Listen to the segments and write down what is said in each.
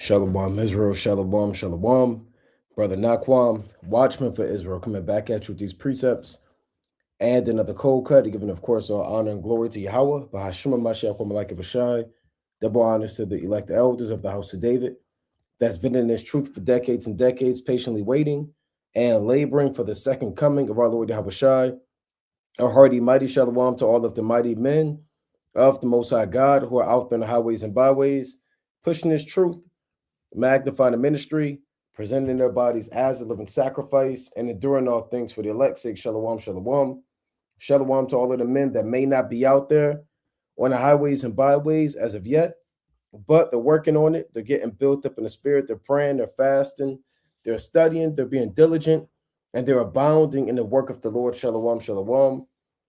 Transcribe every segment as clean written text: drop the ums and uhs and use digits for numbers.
Shalom, Israel, Shalom, Shalom. Brother Naquam, watchman for Israel, coming back at you with these precepts and another cold cut, giving, of course, all honor and glory to Yahweh, Bahashima Mashiach, Malak Vashai, double honors to the elect elders of the house of David, that's been in this truth for decades and decades, patiently waiting and laboring for the second coming of our Lord Yahweh Shai. A hearty, mighty Shalom to all of the mighty men of the Most High God who are out there in the highways and byways, pushing this truth, magnifying the ministry, presenting their bodies as a living sacrifice, and enduring all things for the elect's sake. Shalom, shalom. Shalom to all of the men that may not be out there on the highways and byways as of yet, but they're working on it. They're getting built up in the spirit. They're praying, they're fasting, they're studying, they're being diligent, and they're abounding in the work of the Lord. Shalom, shalom.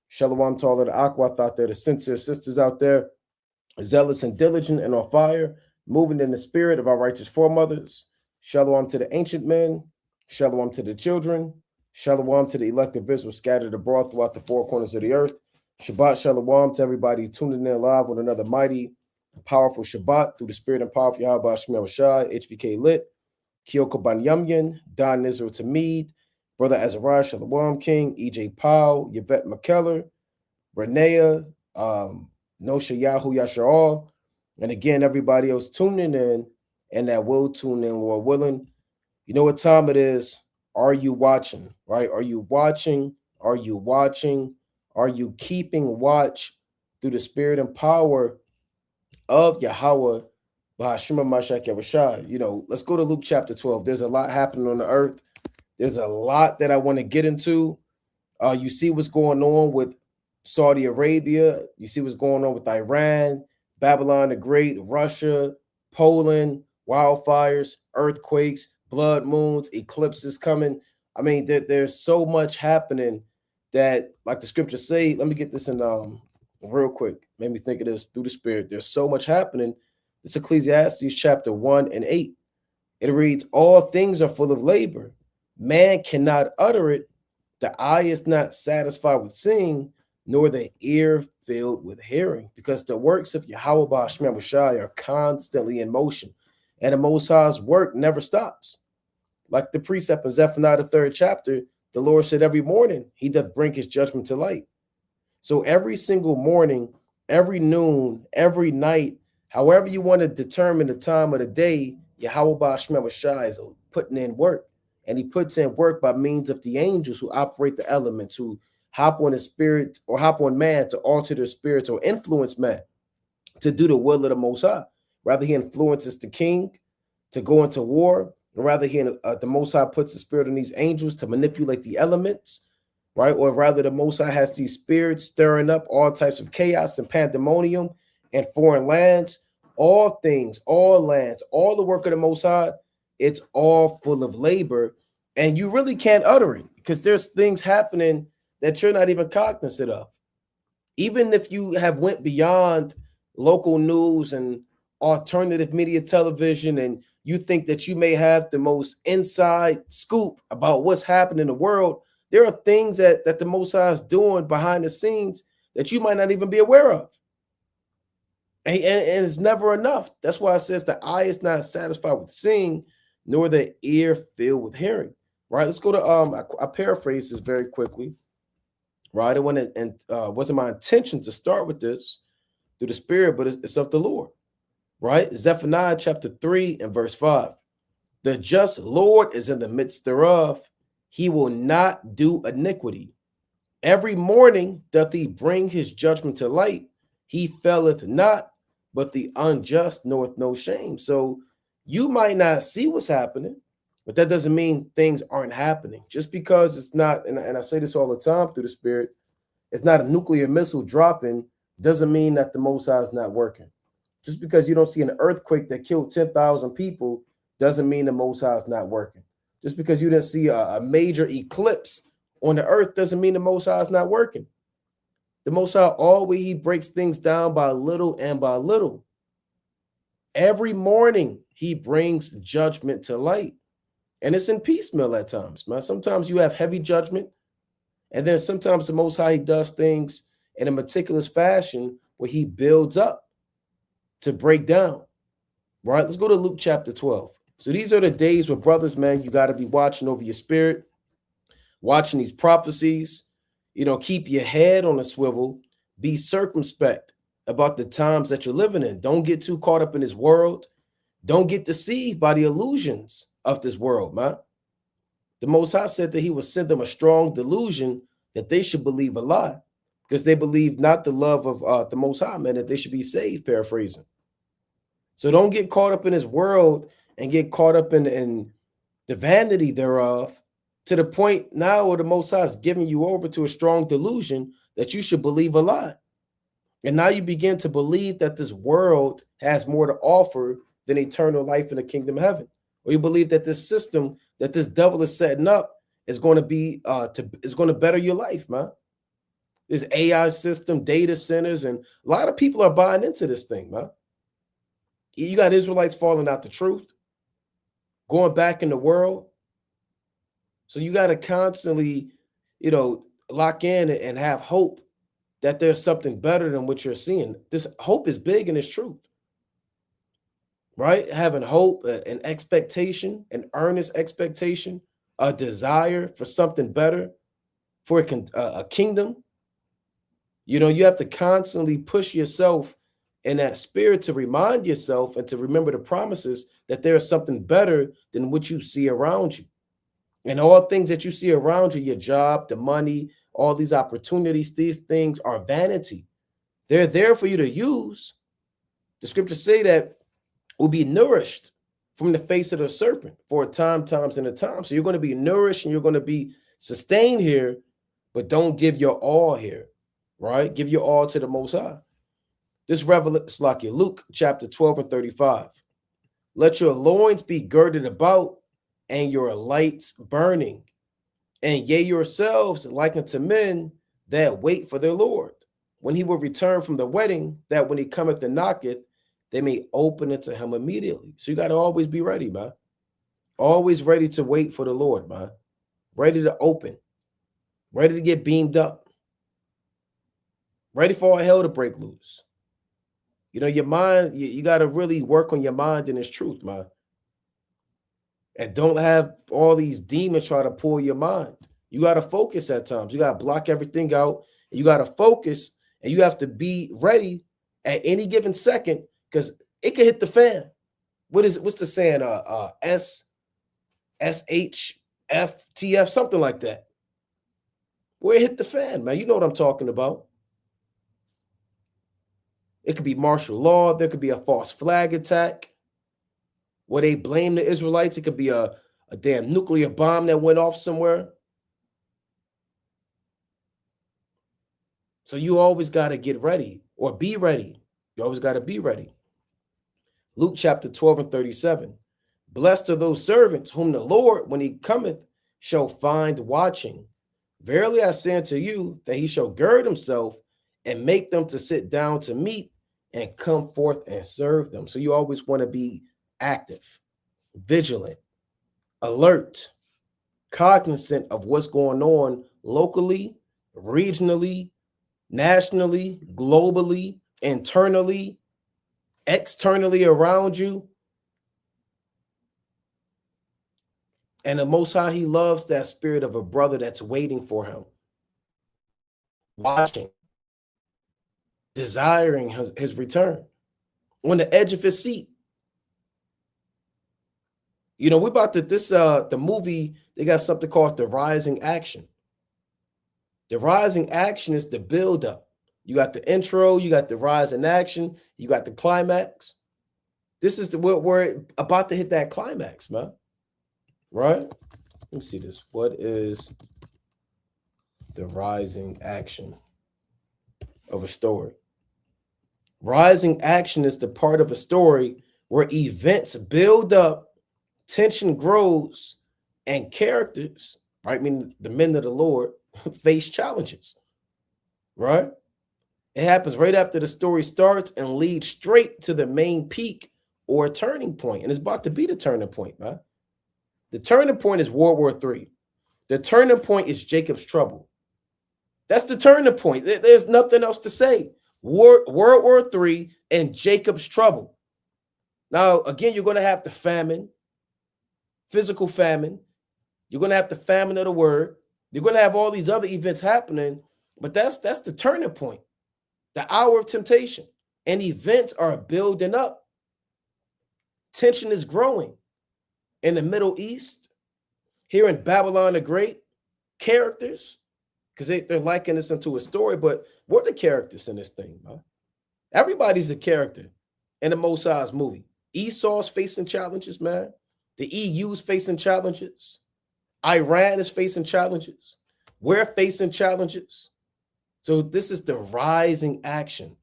Shalom to all of the Aquath out there, the sincere sisters out there, zealous and diligent and on fire, moving in the spirit of our righteous foremothers. Shalom to the ancient men. Shalom to the children. Shalom to the elect of Israel scattered abroad throughout the four corners of the earth. Shabbat shalom to everybody tuning in live with another mighty, powerful Shabbat through the spirit and power of Yahweh Shemel Shai, HBK Lit, Kyoko Banyamyan, Don Israel Tamid, Brother Azariah Shalom King, EJ Powell, Yvette McKellar, Renea, Nosha Yahoo Yashar, and again, everybody else tuning in and that will tune in, Lord willing. You know what time it is. Are you watching? Right? Are you watching? Are you watching? Are you keeping watch through the spirit and power of Yahweh, Bahashima Mashak Yahushai? You know, let's go to Luke chapter 12. There's a lot happening on the earth. There's a lot that I want to get into. You see what's going on with Saudi Arabia. You see what's going on with Iran, Babylon the Great, Russia, Poland, wildfires, earthquakes, blood moons, eclipses coming. I mean, there's so much happening that, like the scriptures say, let me get this in real quick. Made me think of this through the spirit. There's so much happening. It's Ecclesiastes chapter 1 and 8. It reads, all things are full of labor. Man cannot utter it. The eye is not satisfied with seeing, nor the ear filled with hearing, because the works of Yahweh Ba'ashmem Shai are constantly in motion, and the Most High's work never stops. Like the precept in Zephaniah, the 3rd chapter, the Lord said, every morning he doth bring his judgment to light. So every single morning, every noon, every night, however you want to determine the time of the day, Yahweh Ba'ashmem Shai is putting in work. And he puts in work by means of the angels who operate the elements, who hop on the spirit or hop on man to alter their spirits or influence man to do the will of the Most High. Rather, he influences the king to go into war, or rather, the Most High puts the spirit on these angels to manipulate the elements, right? Or rather, the Most High has these spirits stirring up all types of chaos and pandemonium and foreign lands, all things, all lands, all the work of the Most High. It's all full of labor, and you really can't utter it because there's things happening that you're not even cognizant of. Even if you have went beyond local news and alternative media television, and you think that you may have the most inside scoop about what's happening in the world, there are things that the Most High is doing behind the scenes that you might not even be aware of. And it's never enough. That's why it says the eye is not satisfied with seeing, nor the ear filled with hearing. Right? Let's go to I paraphrase this very quickly. Right? I want to, and wasn't my intention to start with this through the spirit, but it's of the Lord. Right? Zephaniah chapter 3 and verse 5. The just Lord is in the midst thereof. He will not do iniquity. Every morning doth he bring his judgment to light. He faileth not, but the unjust knoweth no shame. So you might not see what's happening, but that doesn't mean things aren't happening. Just because it's not, and I say this all the time through the spirit, it's not a nuclear missile dropping, doesn't mean that the Most High is not working. Just because you don't see an earthquake that killed 10,000 people doesn't mean the Most High is not working. Just because you didn't see a major eclipse on the earth doesn't mean the Most High is not working. The Most High always, he breaks things down by little and by little. Every morning he brings judgment to light. And it's in piecemeal at times, man. Sometimes you have heavy judgment. And then sometimes the Most High, he does things in a meticulous fashion where he builds up to break down. right? Let's go to Luke chapter 12. So these are the days where, brothers, man, you got to be watching over your spirit, watching these prophecies. Keep your head on a swivel. Be circumspect about the times that you're living in. Don't get too caught up in this world. Don't get deceived by the illusions of this world, man. The Most High said that he would send them a strong delusion that they should believe a lie, because they believe not the love of the Most High, man, that they should be saved, paraphrasing. So don't get caught up in this world and get caught up in the vanity thereof, to the point now where the Most High is giving you over to a strong delusion that you should believe a lie. And now you begin to believe that this world has more to offer than eternal life in the kingdom of heaven. Or you believe that this system that this devil is setting up is going to be is going to better your life, man. This AI system, data centers, and a lot of people are buying into this thing, man. You got Israelites falling out the truth, going back in the world. So you got to constantly, lock in and have hope that there's something better than what you're seeing. This hope is big in its truth, right? Having hope, an expectation, an earnest expectation, a desire for something better, for a kingdom. You have to constantly push yourself in that spirit to remind yourself and to remember the promises that there is something better than what you see around you. And all things that you see around you, your job, the money, all these opportunities, these things are vanity. They're there for you to use. The scriptures say that we'll be nourished from the face of the serpent for a time, times, and a time. So you're going to be nourished and you're going to be sustained here, but don't give your all here, right? Give your all to the Most High. This revelation, like Luke chapter 12 and 35. Let your loins be girded about and your lights burning, and ye yourselves like unto men that wait for their Lord, when he will return from the wedding, that when he cometh and knocketh, they may open it to him immediately. So you got to always be ready, man. Always ready to wait for the Lord, man. Ready to open, ready to get beamed up, ready for all hell to break loose. Your mind, you got to really work on your mind in this truth, man. And don't have all these demons try to pull your mind. You got to focus at times. You got to block everything out. You got to focus, and you have to be ready at any given second, because it can hit the fan. What's the saying? SHFTF, something like that. Where it hit the fan, man. You know what I'm talking about. It could be martial law. There could be a false flag attack where they blame the Israelites. It could be a damn nuclear bomb that went off somewhere. So you always got to get ready, or be ready. You always got to be ready. Luke chapter 12 and 37. Blessed are those servants whom the Lord, when he cometh, shall find watching. Verily I say unto you, that he shall gird himself and make them to sit down to meat and come forth and serve them. So you always want to be active, vigilant, alert, cognizant of what's going on locally, regionally, nationally, globally, internally, externally around you. And the Most High, he loves that spirit of a brother that's waiting for him, watching, desiring his return, on the edge of his seat. We're about to, the movie, they got something called The Rising Action. The Rising Action is the build-up. You got the intro, you got the Rising Action, you got the climax. This is we're about to hit that climax, man. Right? Let me see this. What is the rising action of a story? Rising action is the part of a story where events build up, tension grows, and characters, right? I mean, the men of the Lord face challenges, right? It happens right after the story starts and leads straight to the main peak or a turning point. And it's about to be the turning point, right? The turning point is World War III. The turning point is Jacob's trouble. That's the turning point. There's nothing else to say. World War III and Jacob's trouble. Now, again, you're going to have the famine, physical famine. You're going to have the famine of the word. You're going to have all these other events happening, but that's the turning point, the hour of temptation. And events are building up. Tension is growing in the Middle East, here in Babylon the Great. Characters, because they're liking this into a story, but what are the characters in this thing, man? Everybody's a character in the Most High's movie. Esau's facing challenges, man. The EU's facing challenges. Iran is facing challenges. We're facing challenges. So this is the rising action.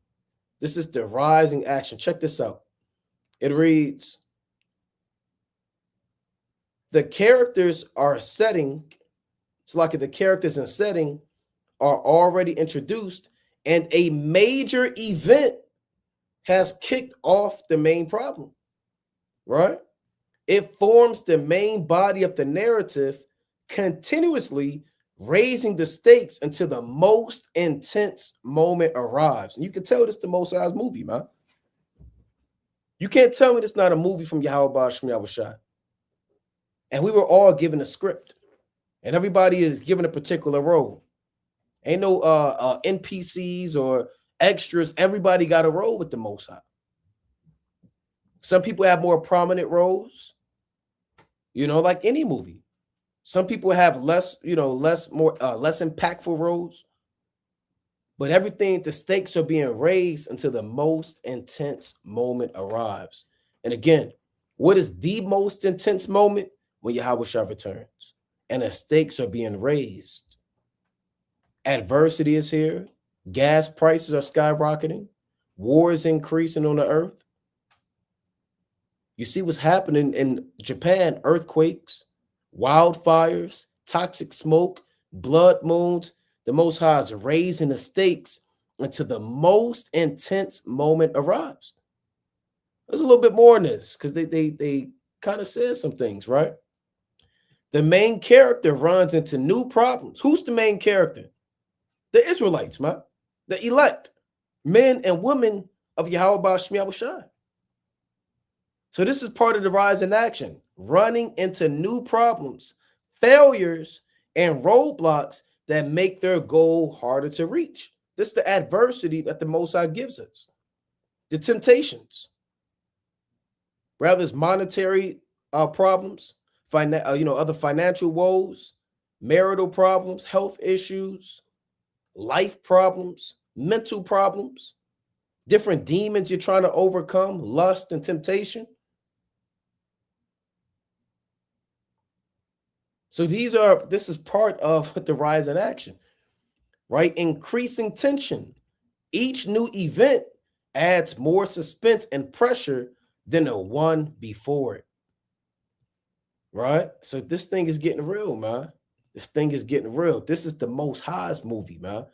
This is the rising action. Check this out. It reads, the characters are setting, it's like the characters and setting are already introduced, and a major event has kicked off the main problem, right? It forms the main body of the narrative, continuously raising the stakes until the most intense moment arrives. And you can tell this the Most High's movie, man. You can't tell me this not a movie from Yahweh Shem Yahushua. And we were all given a script, and everybody is given a particular role. Ain't no NPCs or extras. Everybody got a role with the Most High. Some people have more prominent roles, like any movie. Some people have less impactful roles. But everything, the stakes are being raised until the most intense moment arrives. And again, what is the most intense moment? When Yahweh returns and the stakes are being raised. Adversity is here. Gas prices are skyrocketing. War is increasing on the earth. You see what's happening in Japan: earthquakes, wildfires, toxic smoke, blood moons. The Most High is raising the stakes until the most intense moment arrives. There's a little bit more in this because they kind of said some things, right? The main character runs into new problems. Who's the main character? The Israelites, man. The elect, men and women of Yahweh Shem Yahushua. So this is part of the rise in action, running into new problems, failures, and roadblocks that make their goal harder to reach. This is the adversity that the Most High gives us. The temptations, whether it's monetary problems, other financial woes, marital problems, health issues, life problems, mental problems, different demons you're trying to overcome, lust and temptation. So this is part of the rise in action, right? Increasing tension. Each new event adds more suspense and pressure than the one before it. Right? So this thing is getting real, man. This thing is getting real. This is the Most High's movie, man.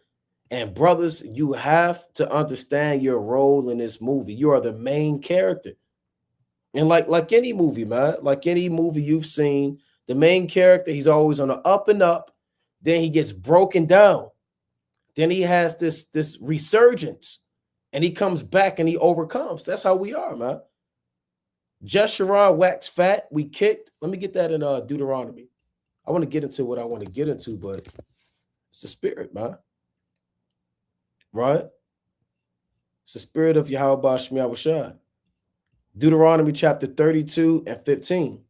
And brothers, you have to understand your role in this movie. You are the main character. And like any movie, man, like any movie you've seen, the main character, he's always on the up and up. Then he gets broken down. Then he has this resurgence, and he comes back and he overcomes. That's how we are, man. Jeshurun waxed fat, we kicked. Let me get that in Deuteronomy. I want to get into what I want to get into, but it's the spirit, man. Right? It's the spirit of Yahweh Shem Yahushua. Deuteronomy chapter 32 and 15.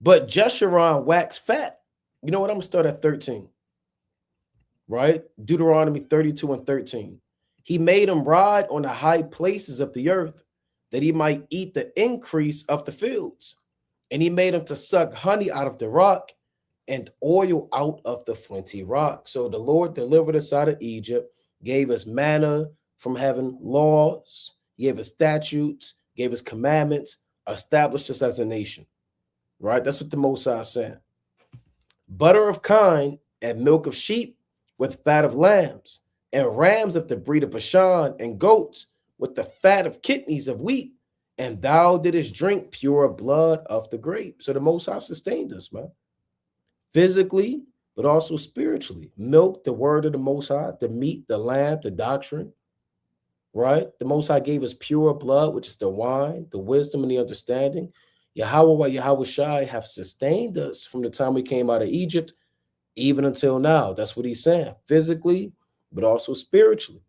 But Jeshurun waxed fat. You know what? I'm going to start at 13. Right? Deuteronomy 32 and 13. He made him ride on the high places of the earth, that he might eat the increase of the fields. And he made him to suck honey out of the rock and oil out of the flinty rock. So the Lord delivered us out of Egypt, gave us manna from heaven, laws, gave us statutes, gave us commandments, established us as a nation. Right? That's what the Most High said. Butter of kine and milk of sheep with fat of lambs, and rams of the breed of Bashan, and goats with the fat of kidneys of wheat, and thou didst drink pure blood of the grape. So the Most High sustained us, man. Physically, but also spiritually. Milk, the word of the Most High, the meat, the lamb, the doctrine. right? The Most High gave us pure blood, which is the wine, the wisdom, and the understanding. Yahweh Shai have sustained us from the time we came out of Egypt, even until now. That's what he's saying, physically, but also spiritually.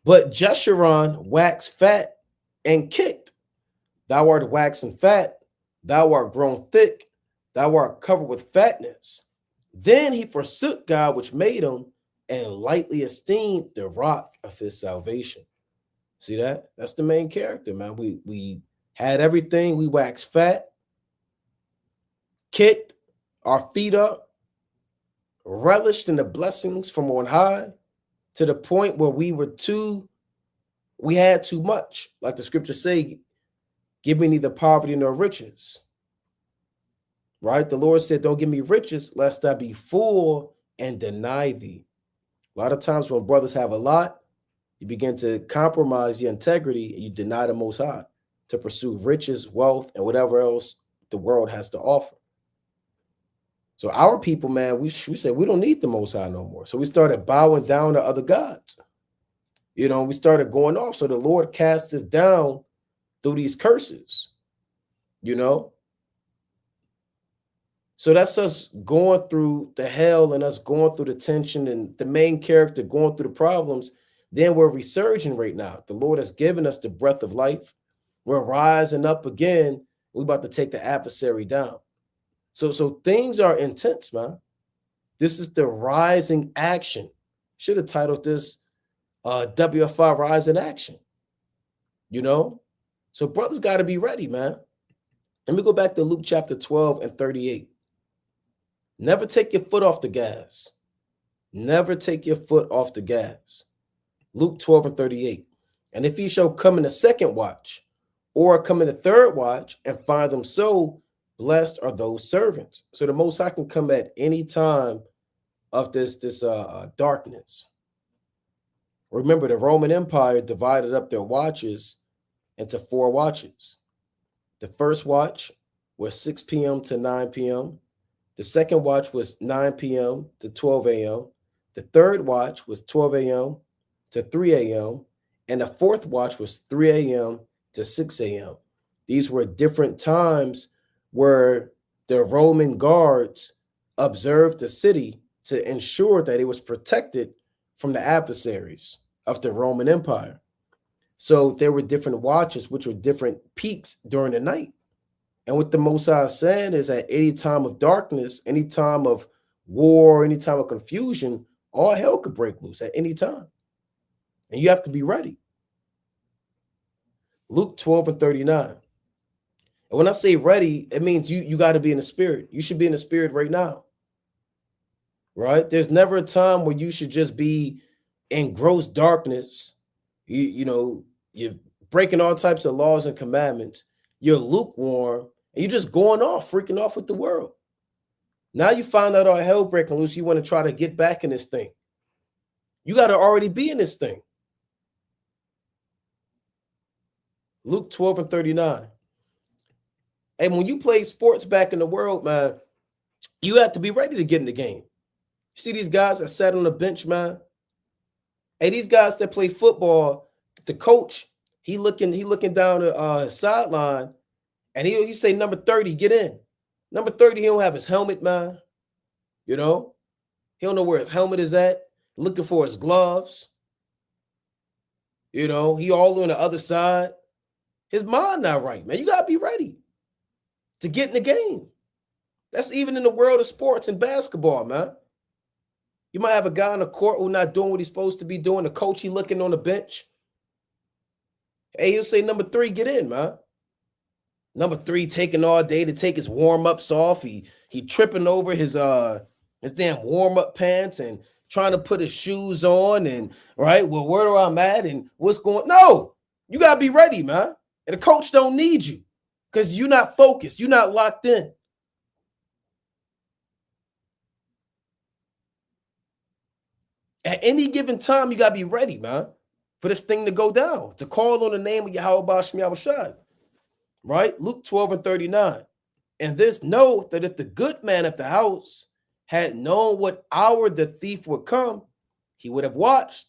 But Jeshurun waxed fat and kicked. Thou art waxen fat, thou art grown thick, thou art covered with fatness. Then he forsook God which made him, and lightly esteemed the rock of his salvation. See that? That's the main character, man. We had everything. We waxed fat, kicked our feet up, relished in the blessings from on high, to the point where we had too much. Like the scriptures say, give me neither poverty nor riches. Right? The Lord said, don't give me riches, lest I be full and deny thee. A lot of times when brothers have a lot, you begin to compromise your integrity and you deny the Most High to pursue riches, wealth, and whatever else the world has to offer. So our people, man, we said we don't need the Most High no more. So we started bowing down to other gods. We started going off. So the Lord cast us down through these curses, So that's us going through the hell and us going through the tension and the main character going through the problems. Then we're resurging right now. The Lord has given us the breath of life. We're rising up again. We're about to take the adversary down. So things are intense, man. This is the rising action. Should have titled this WFI Rise in Action. So brothers got to be ready, man. Let me go back to Luke chapter 12 and 38. Never take your foot off the gas. Never take your foot off the gas. Luke 12 and 38. And if he shall come in the second watch, or come in the third watch, and find them so, blessed are those servants. So the Most High can come at any time of this darkness. Remember, the Roman Empire divided up their watches into 4 watches. The first watch was 6 p.m. to 9 p.m. The second watch was 9 p.m. to 12 a.m. The third watch was 12 a.m. to 3 a.m. And the fourth watch was 3 a.m. to 6 a.m. These were different times where the Roman guards observed the city to ensure that it was protected from the adversaries of the Roman Empire. So there were different watches, which were different peaks during the night. And what the Most High is saying is at any time of darkness, any time of war, any time of confusion, all hell could break loose at any time. And you have to be ready. Luke 12 and 39. And when I say ready, it means you got to be in the spirit. You should be in the spirit right now. Right? There's never a time where you should just be in gross darkness. You're breaking all types of laws and commandments. You're lukewarm. And you're just going off, freaking off with the world. Now you find out all hell breaking loose. You want to try to get back in this thing. You got to already be in this thing. Luke 12 and 39. And when you play sports back in the world, man, you have to be ready to get in the game. You see these guys that sat on the bench, man? Hey, these guys that play football, the coach, he looking down the sideline, and he say, number 30, get in. Number 30, he don't have his helmet, man. He don't know where his helmet is at. Looking for his gloves. He all on the other side. His mind not right, man. You got to be ready to get in the game. That's even in the world of sports and basketball, man. You might have a guy on the court who's not doing what he's supposed to be doing. The coach, he looking on the bench. Hey, he'll say, number 3, get in, man. Number 3 taking all day to take his warm-ups off. He tripping over his damn warm-up pants and trying to put his shoes on and, right, well, where do I'm at and what's going on? No, you got to be ready, man. And the coach don't need you because you're not focused. You're not locked in. At any given time, you got to be ready, man, for this thing to go down, to call on the name of Yahweh Ba'ashem Yahushua. Right? Luke 12 and 39. And this know that if the good man of the house had known what hour the thief would come, he would have watched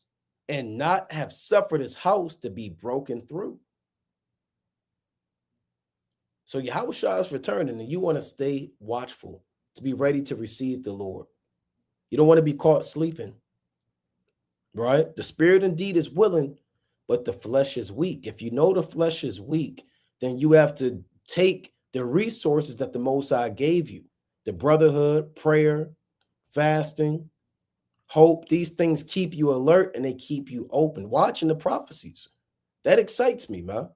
and not have suffered his house to be broken through. So Yahushua is returning, and you want to stay watchful to be ready to receive the Lord. You don't want to be caught sleeping, right? The spirit indeed is willing, but the flesh is weak. If you know the flesh is weak, then you have to take the resources that the Most High gave you, the brotherhood, prayer, fasting, hope. These things keep you alert and they keep you open. Watching the prophecies, that excites me, man.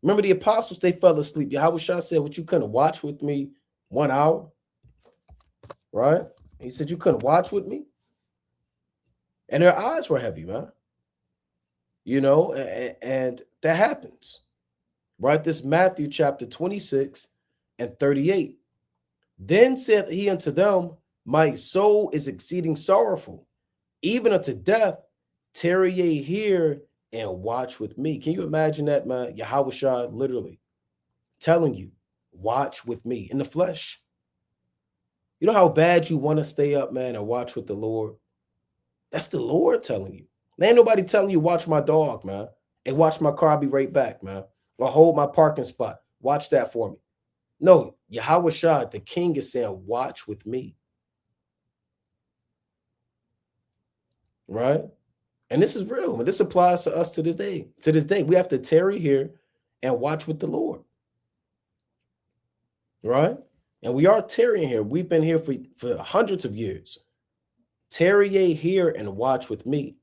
Remember the apostles, they fell asleep. Yahushua said, what, you couldn't watch with me 1 hour, right? He said, you couldn't watch with me? And their eyes were heavy, man. You know, and that happens, right? This Matthew chapter 26 and 38. Then said he unto them, my soul is exceeding sorrowful, even unto death. Tarry ye here and watch with me. Can you imagine that, man? Yahushua literally telling you, watch with me in the flesh. You know how bad you want to stay up, man, and watch with the Lord? That's the Lord telling you. There ain't nobody telling you, watch my dog, man, and watch my car, I'll be right back, man, or hold my parking spot. Watch that for me. No, Yahushua, the king, is saying, watch with me. Right? And this is real. And this applies to us to this day. To this day, we have to tarry here and watch with the Lord. Right? And we are tarrying here. We've been here for hundreds of years. Tarry ye here and watch with me.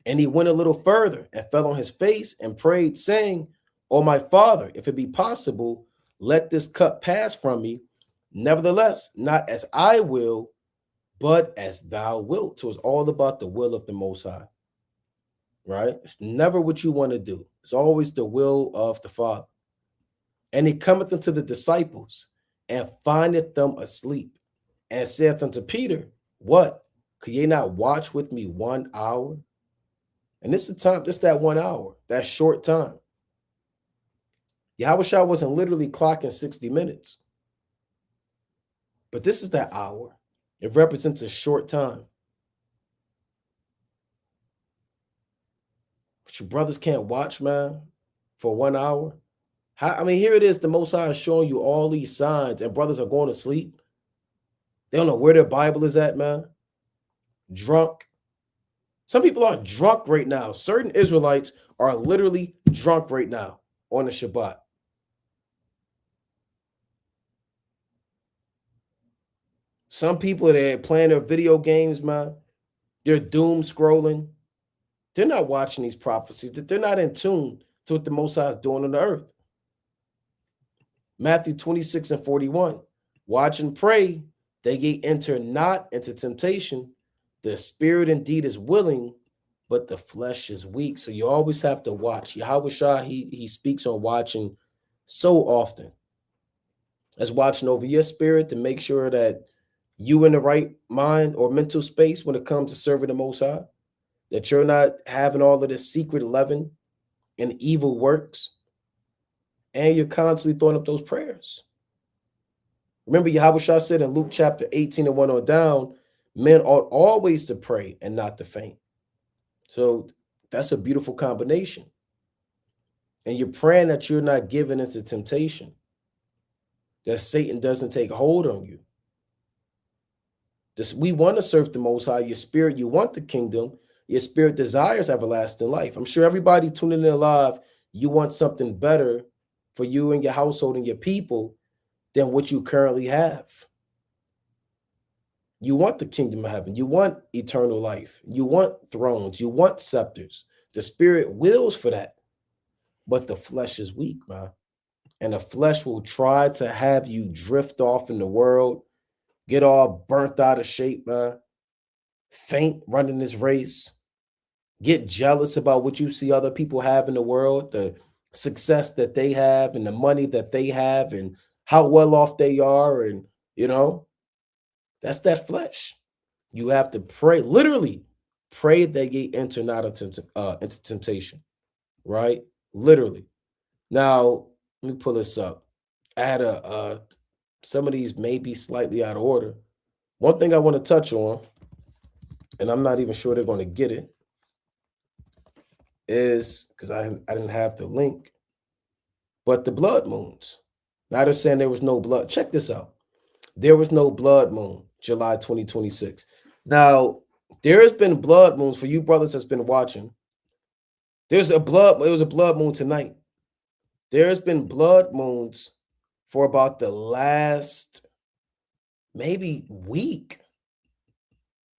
And he went a little further and fell on his face and prayed, saying, O my Father, if it be possible, let this cup pass from me. Nevertheless, not as I will, but as thou wilt. So it's all about the will of the Most High. Right? It's never what you want to do. It's always the will of the Father. And he cometh unto the disciples and findeth them asleep, and saith unto Peter, what? Could ye not watch with me 1 hour? And this is time, this that 1 hour, that short time. Yahushua wasn't literally clocking 60 minutes. But this is that hour. It represents a short time. But your brothers can't watch, man, for 1 hour. I mean, here it is. The Most High is showing you all these signs, and brothers are going to sleep. They don't know where their Bible is at, man. Drunk. Some people are drunk right now. Certain Israelites are literally drunk right now on the Shabbat. Some people, they're playing their video games, man. They're doom scrolling. They're not watching these prophecies. They're not in tune to what the Most High is doing on the earth. Matthew 26 and 41. Watch and pray that ye enter not into temptation. The spirit indeed is willing, but the flesh is weak. So you always have to watch. Yahushua, he speaks on watching so often. As watching over your spirit to make sure that you in the right mind or mental space when it comes to serving the Most High, that you're not having all of this secret leaven and evil works, and you're constantly throwing up those prayers. Remember, Yahushua said in Luke chapter 18 and 1 on down, men ought always to pray and not to faint. So that's a beautiful combination. And you're praying that you're not given into temptation, that Satan doesn't take hold on you. We want to serve the Most High. Your spirit, you want the kingdom. Your spirit desires everlasting life. I'm sure everybody tuning in live, you want something better for you and your household and your people than what you currently have. You want the kingdom of heaven. You want eternal life. You want thrones. You want scepters. The spirit wills for that. But the flesh is weak, man. And the flesh will try to have you drift off in the world, get all burnt out of shape, man. Faint running this race. Get jealous about what you see other people have in the world, the success that they have and the money that they have and how well off they are. And, you know, that's that flesh. You have to pray, literally pray that ye enter not into temptation, right? Literally. Now, let me pull this up. I had some of these may be slightly out of order. One thing I want to touch on and I'm not even sure they're going to get it, is because I didn't have the link, but the blood moons. Now they're saying there was no blood. Check this out. There was no blood moon, July 2026. Now, there has been blood moons for you brothers that's been watching. It was a blood moon tonight. There has been blood moons for about the last maybe week.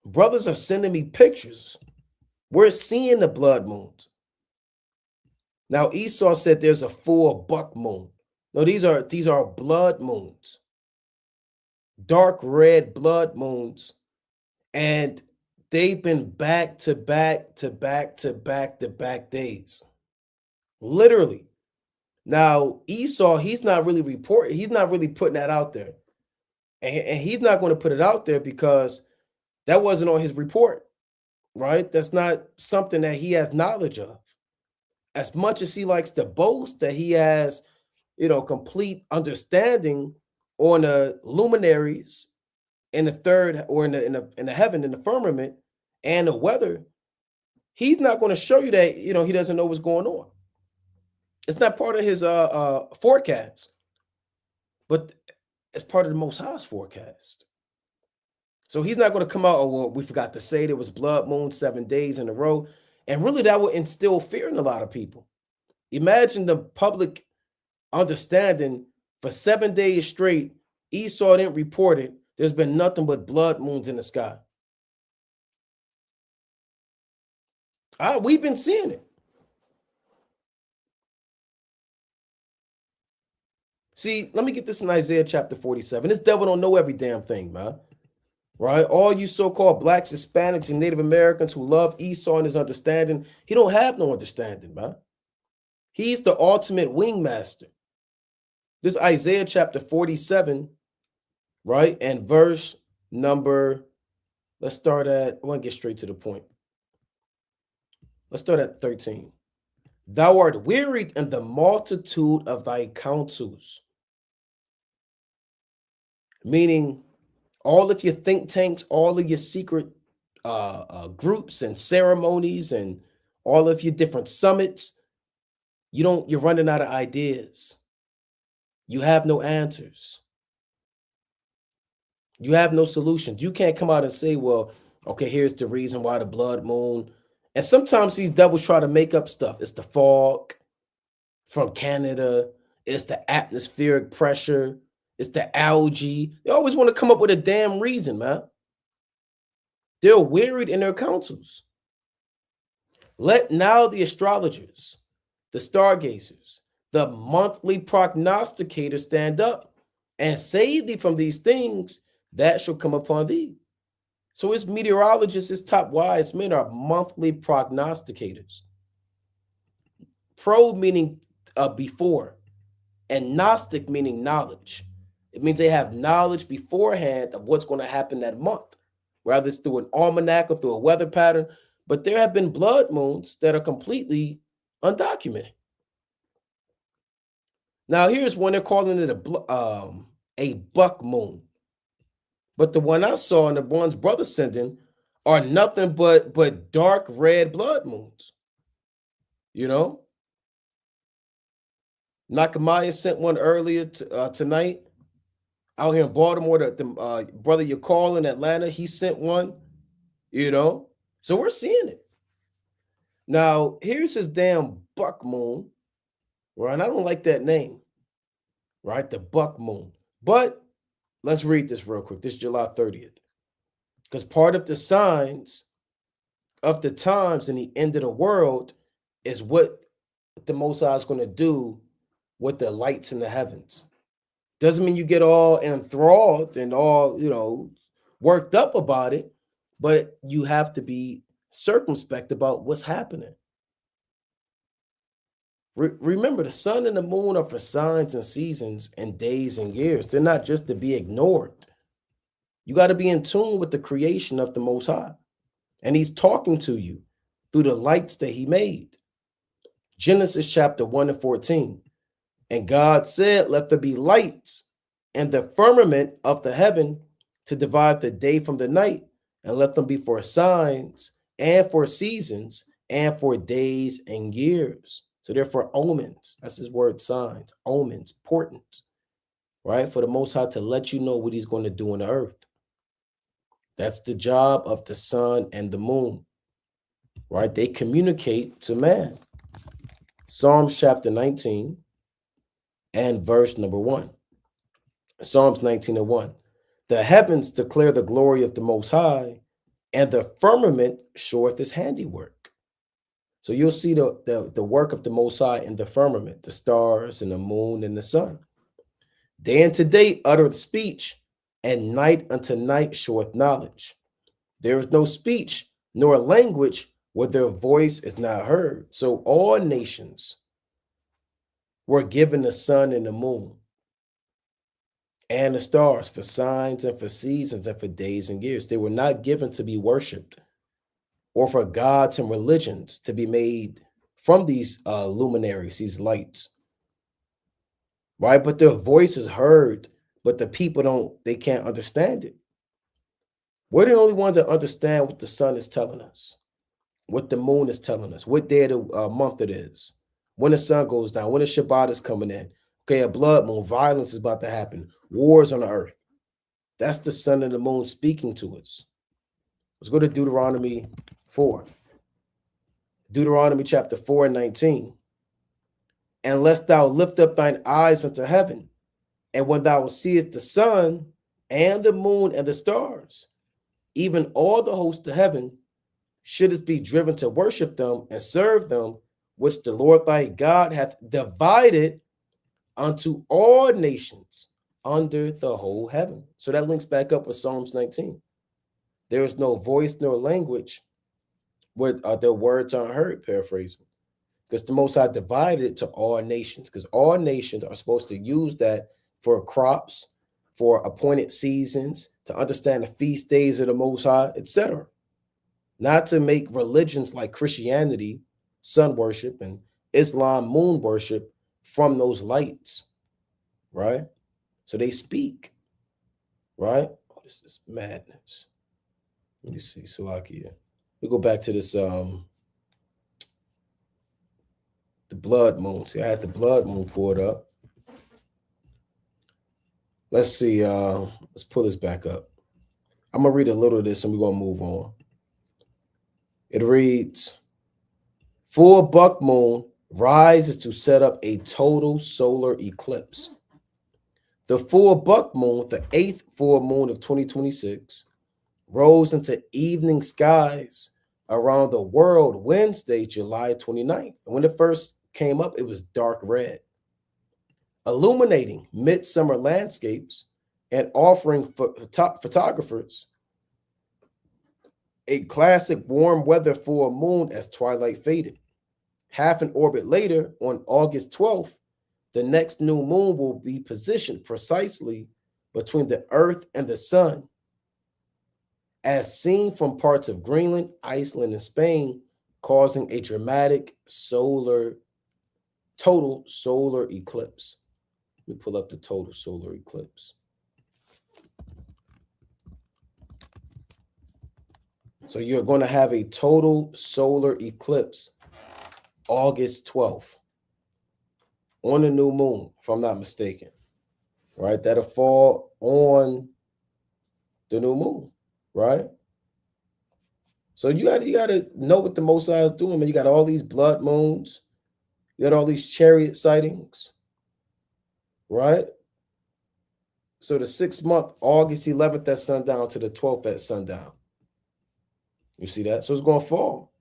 Brothers are sending me pictures. We're seeing the blood moons. Now, Esau said there's a full buck moon. No, these are blood moons. Dark red blood moons. And they've been back to back to back to back to back days. Literally. Now, Esau, he's not really putting that out there. And he's not going to put it out there because that wasn't on his report, right? That's not something that he has knowledge of. As much as he likes to boast that he has, complete understanding on the luminaries in the third, or in the heaven, in the firmament, and the weather, he's not going to show you that, he doesn't know what's going on. It's not part of his forecast, but it's part of the Most High's forecast. So he's not going to come out, oh, well, we forgot to say there was blood moon 7 days in a row. And really that would instill fear in a lot of people. Imagine the public understanding for 7 days straight, Esau didn't report it. There's been nothing but blood moons in the sky. We've been seeing it. See, let me get this in Isaiah chapter 47. This devil don't know every damn thing, man. Right? All you so-called blacks, Hispanics, and Native Americans who love Esau and his understanding, he don't have no understanding, man. He's the ultimate wingmaster. This Isaiah chapter 47, right? And verse number, I want to get straight to the point. Let's start at 13. Thou art wearied in the multitude of thy counsels. Meaning, all of your think tanks, all of your secret groups and ceremonies, and all of your different summits, you're running out of ideas. You have no answers. You have no solutions. You can't come out and say, well, okay, here's the reason why the blood moon. And sometimes these devils try to make up stuff. It's the fog from Canada. It's the atmospheric pressure. It's the algae. They always want to come up with a damn reason, man. They're wearied in their counsels. Let now the astrologers, the stargazers, the monthly prognosticators stand up and save thee from these things that shall come upon thee. So his meteorologists, his top wise men are monthly prognosticators. Pro meaning before, and Gnostic meaning knowledge. It means they have knowledge beforehand of what's going to happen that month, whether it's through an almanac or through a weather pattern. But there have been blood moons that are completely undocumented. Now, here's one they're calling it a buck moon. But the one I saw and the ones brothers sending are nothing but dark red blood moons. Nakamaya sent one earlier tonight. Out here in Baltimore, the brother you call in Atlanta, he sent one, So we're seeing it. Now, here's his damn buck moon, right? And I don't like that name, right? The buck moon. But let's read this real quick. This is July 30th. Because part of the signs of the times and the end of the world is what the Most High is going to do with the lights in the heavens. Doesn't mean you get all enthralled and all, worked up about it, but you have to be circumspect about what's happening. Remember, the sun and the moon are for signs and seasons and days and years. They're not just to be ignored. You got to be in tune with the creation of the Most High. And he's talking to you through the lights that he made. Genesis chapter 1 and 14. And God said, let there be lights in the firmament of the heaven to divide the day from the night, and let them be for signs and for seasons and for days and years. So they're for omens. That's his word, signs, omens, portents, right? For the Most High to let you know what he's going to do on the earth. That's the job of the sun and the moon, right? They communicate to man. Psalms chapter 19 and verse number 1. Psalms 19 and 1. The heavens declare the glory of the Most High, and the firmament showeth his handiwork. So you'll see the work of the Most High in the firmament, the stars and the moon and the sun. Day unto day uttereth speech, and night unto night showeth knowledge. There is no speech nor language where their voice is not heard. So all nations were given the sun and the moon and the stars for signs and for seasons and for days and years. They were not given to be worshiped or for gods and religions to be made from these luminaries, these lights, right? But their voice is heard, but the people they can't understand it. We're the only ones that understand what the sun is telling us, what the moon is telling us, what day of the month it is, when the sun goes down, when the Shabbat is coming in. Okay, a blood moon, violence is about to happen, wars on the earth. That's the sun and the moon speaking to us. Let's go to Deuteronomy 4. Deuteronomy chapter 4 and 19. And lest thou lift up thine eyes unto heaven, and when thou seest the sun and the moon and the stars, even all the hosts of heaven, shouldest be driven to worship them and serve them, which the Lord thy God hath divided unto all nations under the whole heaven. So that links back up with Psalms 19. There is no voice nor language where their words aren't heard, paraphrasing. Because the Most High divided it to all nations, because all nations are supposed to use that for crops, for appointed seasons, to understand the feast days of the Most High, etc. Not to make religions like Christianity, sun worship, and Islam, moon worship, from those lights, right? So they speak, right? Oh, this is madness. Let me see, Salakia. We go back to this, the blood moon. See, I had the blood moon pulled up. Let's see, let's pull this back up. I'm gonna read a little of this and we're gonna move on. It reads, full buck moon rises to set up a total solar eclipse. The full buck moon, the 8th full moon of 2026, rose into evening skies around the world Wednesday, July 29th. And when it first came up, it was dark red, illuminating midsummer landscapes and offering photographers a classic warm weather full moon as twilight faded. Half an orbit later, on August 12th, the next new moon will be positioned precisely between the Earth and the sun, as seen from parts of Greenland, Iceland, and Spain, causing a dramatic total solar eclipse. Let me pull up the total solar eclipse. So you're going to have a total solar eclipse August 12th on the new moon, if I'm not mistaken, right? That'll fall on the new moon, right? So you got to know what the Most High is doing, man. You got all these blood moons, you got all these chariot sightings, right? So the 6th month, August 11th at sundown to the 12th at sundown. You see that? So it's going to fall.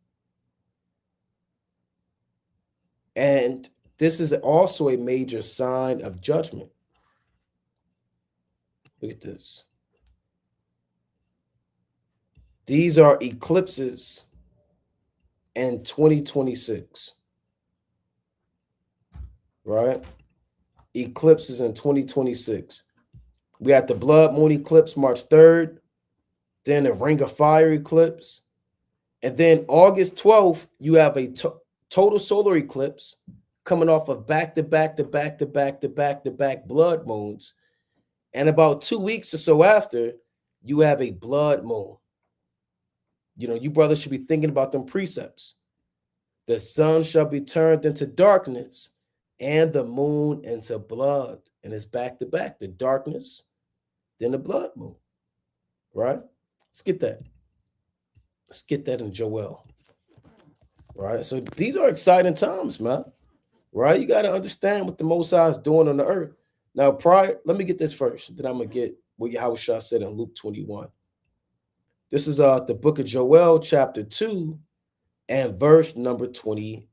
And this is also a major sign of judgment. Look at this. These are eclipses in 2026, right? Eclipses in 2026. We had the blood moon eclipse March 3rd, then a ring of fire eclipse, and then August 12th, you have a total solar eclipse coming off of back-to-back blood moons. And about 2 weeks or so after, you have a blood moon. You brothers should be thinking about them precepts. The sun shall be turned into darkness and the moon into blood. And it's back to back, the darkness, then the blood moon, right? Let's get that. Let's get that in Joel, right? So these are exciting times, man, right? You got to understand what the Most High is doing on the earth. Now, let me get this first, then I'm going to get what Yahushua said in Luke 21. This is the book of Joel, chapter 2, and verse number 28.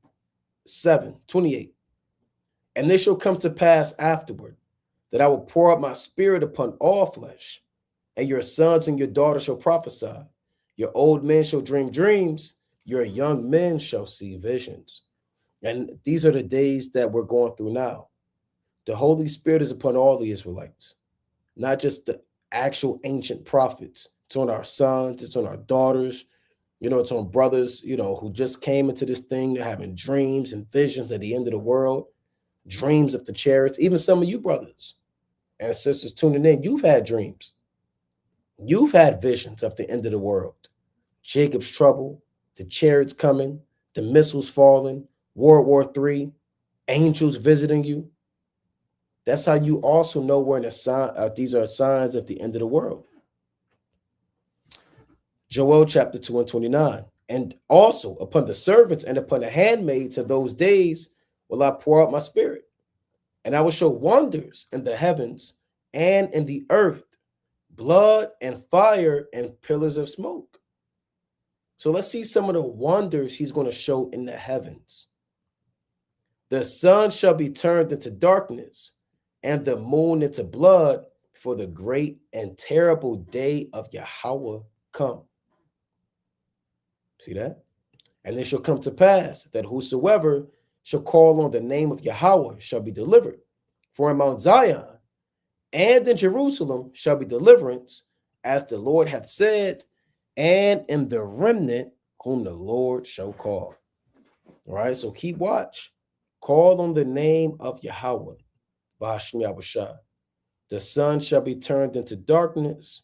And this shall come to pass afterward, that I will pour out my spirit upon all flesh, and your sons and your daughters shall prophesy. Your old men shall dream dreams, your young men shall see visions. And these are the days that we're going through now. The Holy Spirit is upon all the Israelites, not just the actual ancient prophets. It's on our sons, it's on our daughters, it's on brothers, who just came into this thing. They're having dreams and visions at the end of the world, dreams of the chariots. Even some of you brothers and sisters tuning in, you've had dreams. You've had visions of the end of the world. Jacob's trouble, the chariots coming, the missiles falling, World War III, angels visiting you. That's how you also know we're in a sign. These are signs of the end of the world. Joel chapter 2 and 29. And also upon the servants and upon the handmaids of those days will I pour out my spirit. And I will show wonders in the heavens and in the earth, blood and fire and pillars of smoke. So let's see some of the wonders he's going to show in the heavens. The sun shall be turned into darkness and the moon into blood for the great and terrible day of Yahweh come. See that? And it shall come to pass that whosoever shall call on the name of Yahweh shall be delivered. For in Mount Zion and in Jerusalem shall be deliverance, as the Lord hath said, and in the remnant whom the Lord shall call. All right, so keep watch. Call on the name of Yahweh. The sun shall be turned into darkness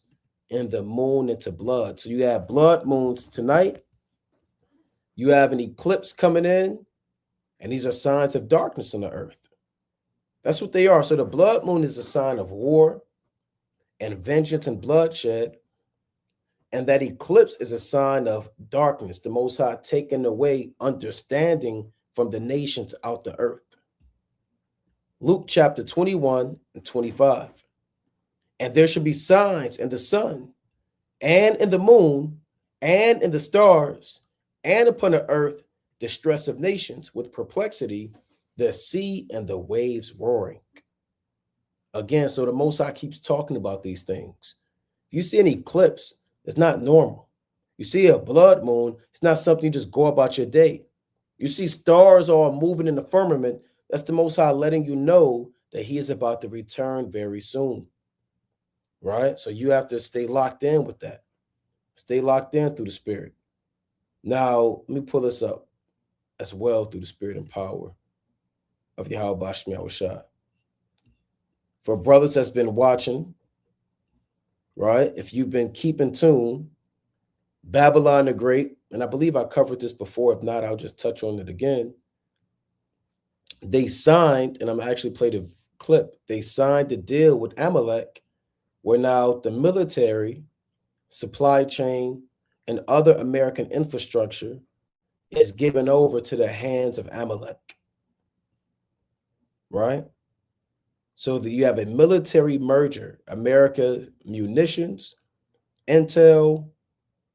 and the moon into blood. So you have blood moons tonight. You have an eclipse coming in, and these are signs of darkness on the earth. That's what they are. So the blood moon is a sign of war and vengeance and bloodshed. And that eclipse is a sign of darkness, the Most High taking away understanding from the nations out the earth. Luke chapter 21 and 25. And there shall be signs in the sun and in the moon and in the stars and upon the earth distress of nations with perplexity, the sea and the waves roaring. Again, so the Most High keeps talking about these things. If you see an eclipse, it's not normal. You see a blood moon, it's not something you just go about your day. You see stars all moving in the firmament, that's the Most High letting you know that he is about to return very soon. Right? So you have to stay locked in with that. Stay locked in through the Spirit. Now, let me pull this up as well through the Spirit and power of Yahweh Bashmi Yahushua. For brothers that's been watching, right? If you've been keeping tune, Babylon the Great, and I believe I covered this before. If not, I'll just touch on it again. They signed, and I'm actually played a clip. They signed a deal with Amalek, where now the military, supply chain, and other American infrastructure is given over to the hands of Amalek. Right? So that you have a military merger. America munitions, intel,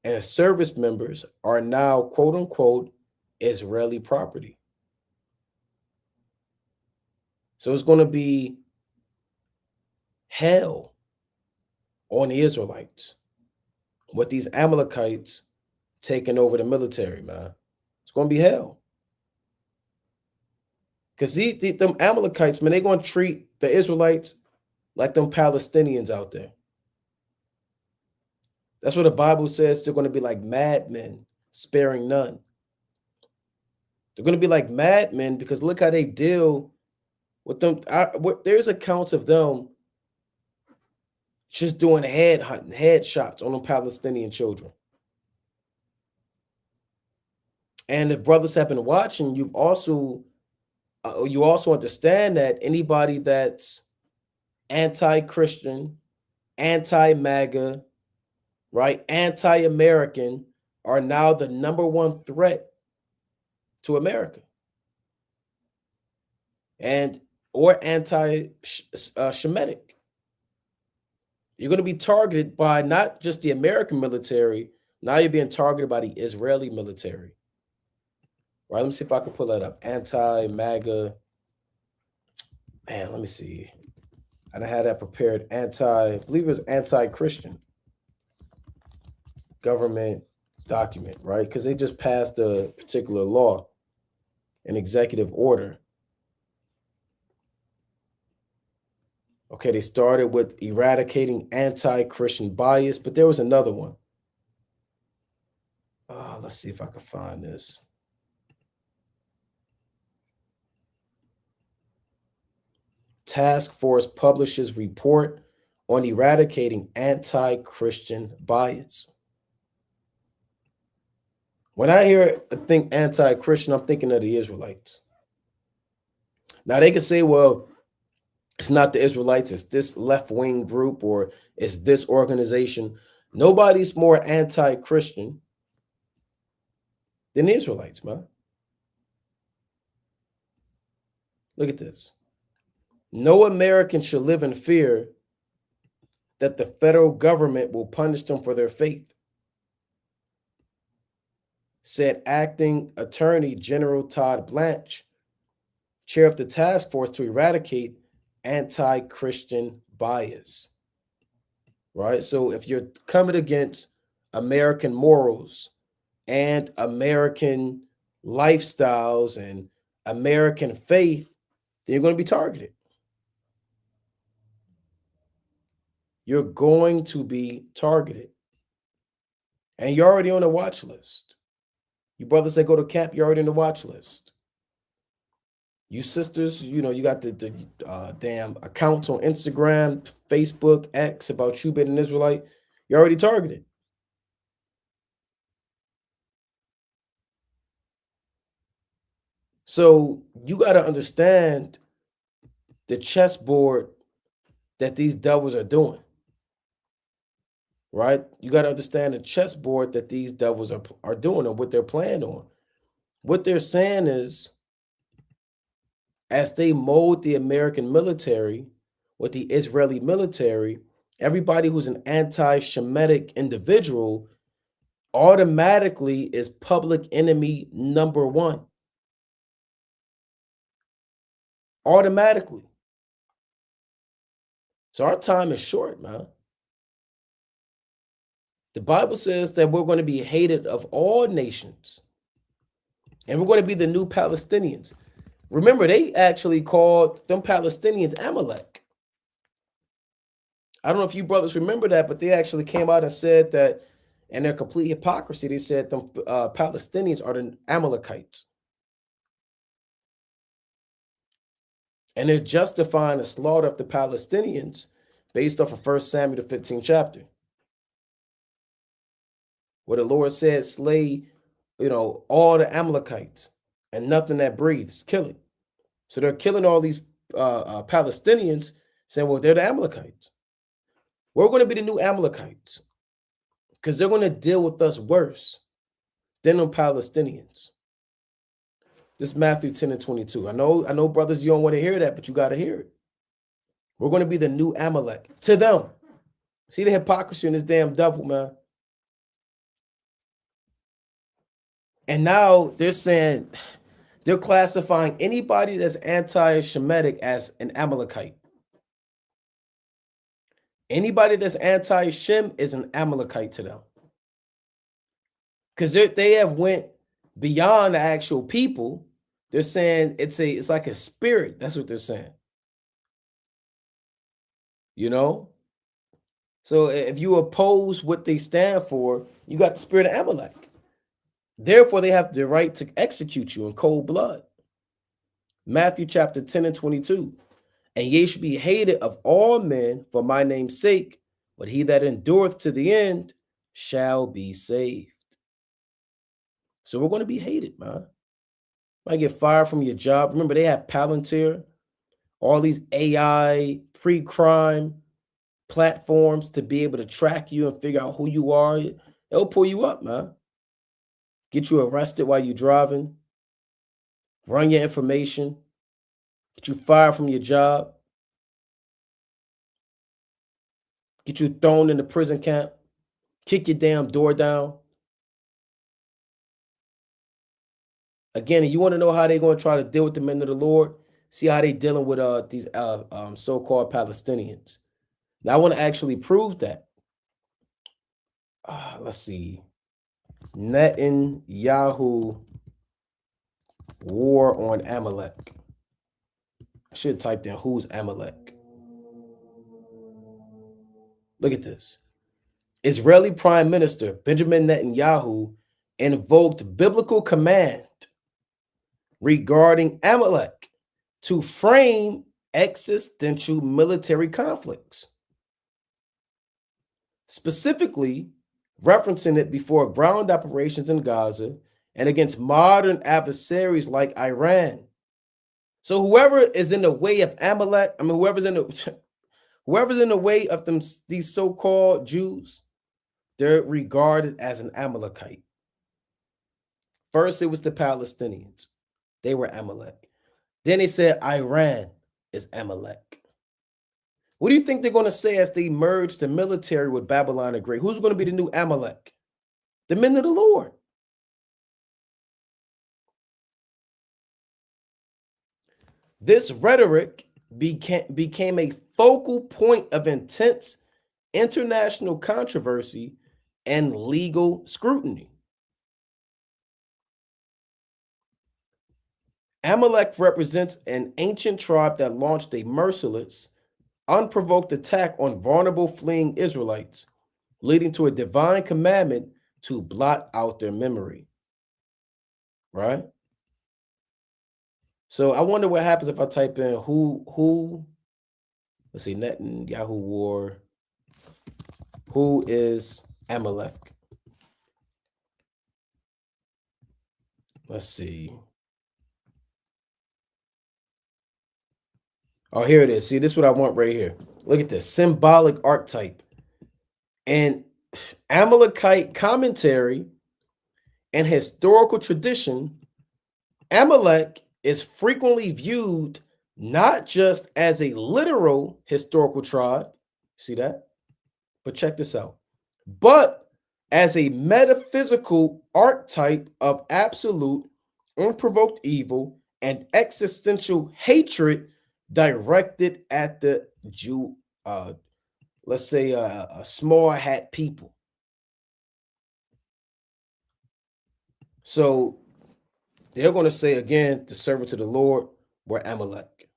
and service members are now, quote unquote, Israeli property. So it's going to be hell on the Israelites with these Amalekites taking over the military, man. It's going to be hell. Because them Amalekites, man, they're going to treat the Israelites like them Palestinians out there. That's what the Bible says. They're going to be like madmen, sparing none. They're going to be like madmen because look how they deal with them. There's accounts of them just doing head hunting, head shots on them Palestinian children. And if brothers have been watching, you also understand that anybody that's anti-Christian, anti-MAGA, right, anti-American are now the number one threat to America, and or anti-Shemitic. You're going to be targeted by not just the American military. Now you're being targeted by the Israeli military. Right? Let me see if I can pull that up. Anti-MAGA. Man, let me see. I had that prepared. I believe it was anti-Christian government document, right? Because they just passed a particular law, an executive order. Okay, they started with eradicating anti-Christian bias, but there was another one. Let's see if I can find this. Task Force publishes report on eradicating anti-Christian bias. When I think anti-Christian, I'm thinking of the Israelites. Now they can say, well, it's not the Israelites, it's this left-wing group or it's this organization. Nobody's more anti-Christian than the Israelites, man. Look at this. No American should live in fear that the federal government will punish them for their faith, said Acting Attorney General Todd Blanche, chair of the task force to eradicate anti-Christian bias. Right? So if you're coming against American morals and American lifestyles and American faith, then you're going to be targeted. You're going to be targeted. And you're already on the watch list. You brothers that go to camp, you're already on the watch list. You sisters, you got the damn accounts on Instagram, Facebook, X about you being an Israelite. You're already targeted. So you got to understand the chessboard that these devils are doing. Right? You got to understand the chessboard that these devils are doing and what they're playing on. What they're saying is, as they mold the American military with the Israeli military, everybody who's an anti-Shemitic individual automatically is public enemy number one. Automatically. So our time is short, man. The Bible says that we're going to be hated of all nations. And we're going to be the new Palestinians. Remember, they actually called them Palestinians Amalek. I don't know if you brothers remember that, but they actually came out and said that, and their complete hypocrisy, they said them Palestinians are the Amalekites. And they're justifying the slaughter of the Palestinians based off of 1 Samuel, the 15th chapter, where the Lord said, slay, all the Amalekites and nothing that breathes, kill it. So they're killing all these Palestinians, saying, well, they're the Amalekites. We're going to be the new Amalekites because they're going to deal with us worse than the Palestinians. This is Matthew 10 and 22. I know, brothers, you don't want to hear that, but you got to hear it. We're going to be the new Amalek to them. See the hypocrisy in this damn devil, man. And now they're saying, they're classifying anybody that's anti-Shemitic as an Amalekite. Anybody that's anti-Shem is an Amalekite to them. Because they have went beyond the actual people. They're saying it's like a spirit. That's what they're saying. So if you oppose what they stand for, you got the spirit of Amalek. Therefore, they have the right to execute you in cold blood. Matthew chapter 10 and 22. And ye should be hated of all men for my name's sake, but he that endureth to the end shall be saved. So we're going to be hated, man. Might get fired from your job. Remember, they have Palantir, all these AI pre-crime platforms to be able to track you and figure out who you are. They'll pull you up, man. Get you arrested while you're driving, run your information, get you fired from your job, get you thrown in the prison camp, kick your damn door down. Again, you want to know how they're going to try to deal with the men of the Lord? See how they dealing with these so-called Palestinians. Now, I want to actually prove that. Let's see. Netanyahu war on Amalek. I should type in who's Amalek. Look at this. Israeli Prime Minister Benjamin Netanyahu invoked biblical command regarding Amalek to frame existential military conflicts, specifically referencing it before ground operations in Gaza and against modern adversaries like Iran. So whoever is in the way of Amalek, whoever's in the way of these so-called Jews, they're regarded as an Amalekite. First, it was the Palestinians. They were Amalek. Then they said Iran is Amalek. What do you think they're going to say as they merge the military with Babylon the Great? Who's going to be the new Amalek? The men of the Lord. This rhetoric became a focal point of intense international controversy and legal scrutiny. Amalek represents an ancient tribe that launched a merciless, unprovoked attack on vulnerable fleeing Israelites, leading to a divine commandment to blot out their memory. Right? So I wonder what happens if I type in who let's see, Netanyahu war. Who is Amalek? Let's see. Oh, here it is. See, this is what I want right here. Look at this symbolic archetype and Amalekite commentary and historical tradition. Amalek is frequently viewed not just as a literal historical tribe, see that? But check this out, but as a metaphysical archetype of absolute, unprovoked evil and existential hatred directed at the Jew, let's say a small hat people. So they're going to say again, the servants of the Lord were Amalek.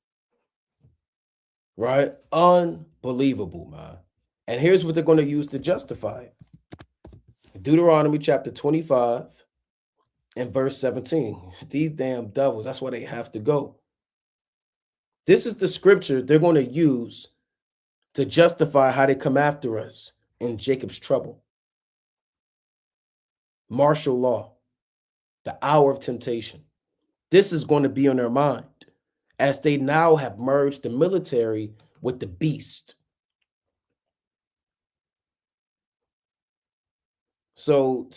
Right? Unbelievable, man. And here's what they're going to use to justify it. Deuteronomy chapter 25 and verse 17. These damn devils, that's why they have to go. This is the scripture they're going to use to justify how they come after us in Jacob's trouble. Martial law, the hour of temptation. This is going to be on their mind as they now have merged the military with the beast. So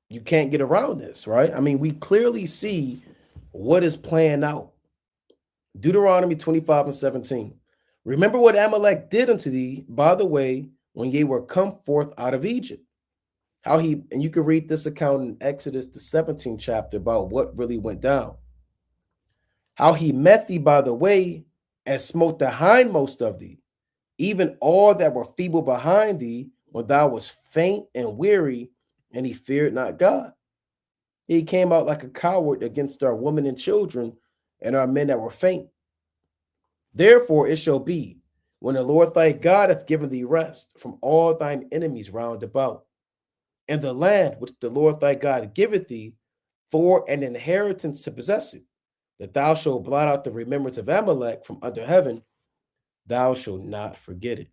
you can't get around this, right? I mean, we clearly see what is playing out. Deuteronomy 25 and 17. Remember what Amalek did unto thee, by the way, when ye were come forth out of Egypt. How he, and you can read this account in Exodus, the 17th chapter, about what really went down. How he met thee by the way and smote the hindmost of thee, even all that were feeble behind thee, when thou wast faint and weary, and he feared not God. He came out like a coward against our women and children and our men that were faint. Therefore it shall be, when the Lord thy God hath given thee rest from all thine enemies round about, and the land which the Lord thy God giveth thee for an inheritance to possess it, that thou shalt blot out the remembrance of Amalek from under heaven, thou shalt not forget it.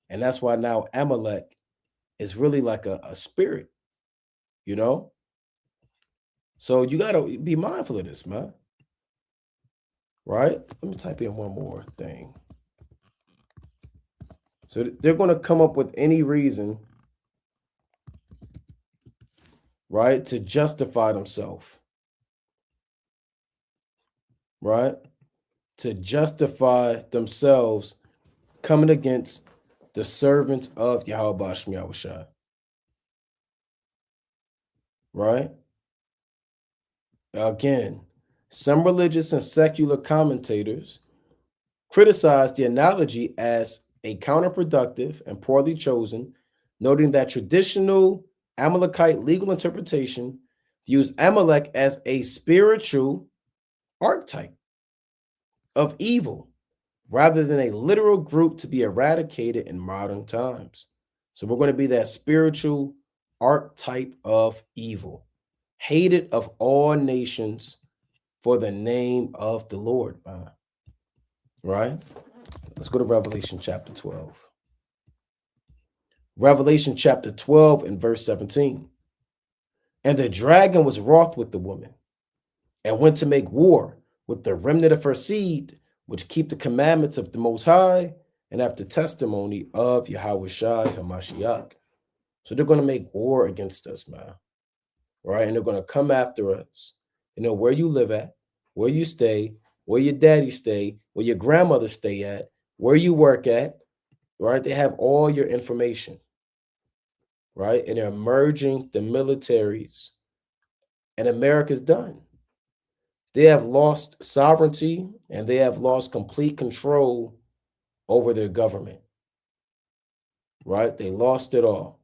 And that's why now Amalek is really like a spirit, you know? So you got to be mindful of this, man. Right? Let me type in one more thing. So they're going to come up with any reason, right, to justify themselves, right? To justify themselves coming against the servants of Yahweh Shemi Yahushua, right? Again, some religious and secular commentators criticize the analogy as a counterproductive and poorly chosen, noting that traditional Amalekite legal interpretation views Amalek as a spiritual archetype of evil rather than a literal group to be eradicated in modern times. So we're going to be that spiritual archetype of evil, hated of all nations for the name of the Lord. Right? Let's go to Revelation chapter 12. Revelation chapter 12 and verse 17. And the dragon was wroth with the woman and went to make war with the remnant of her seed, which keep the commandments of the Most High and have the testimony of Yahweh Shai HaMashiach. So they're going to make war against us, man. Right? And they're going to come after us. You know, where you live at, where you stay, where your daddy stay, where your grandmother stay at, where you work at, right? They have all your information, right? And they're merging the militaries, and America's done. They have lost sovereignty and they have lost complete control over their government, right? They lost it all,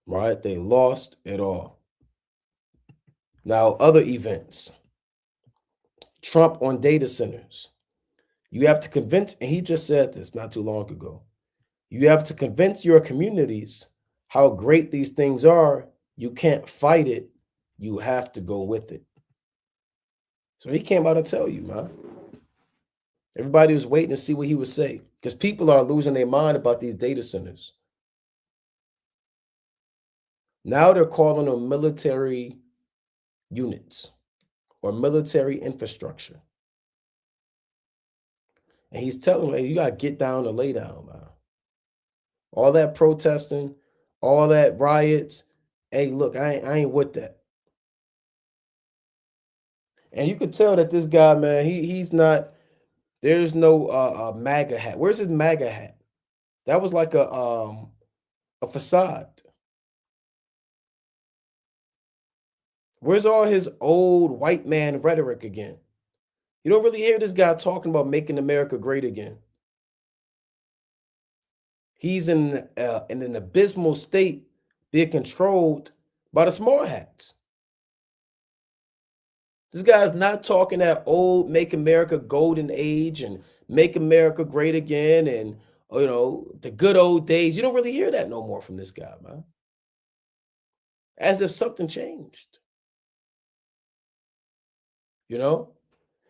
right? They lost it all. Now, other events, Trump on data centers. You have to convince, and he just said this not too long ago, you have to convince your communities how great these things are. You can't fight it. You have to go with it. So he came out to tell you, man. Everybody was waiting to see what he would say because people are losing their mind about these data centers. Now they're calling them military units or military infrastructure. And he's telling them, hey, you got to get down and lay down, man. All that protesting, all that riots. Hey, look, I ain't with that. And you could tell that this guy, man, he's not, there's no MAGA hat. Where's his MAGA hat? That was like a facade. Where's all his old white man rhetoric again? You don't really hear this guy talking about making America great again. He's in an abysmal state, being controlled by the small hats. This guy's not talking that old make America golden age and make America great again and, you know, the good old days. You don't really hear that no more from this guy, man. As if something changed, you know?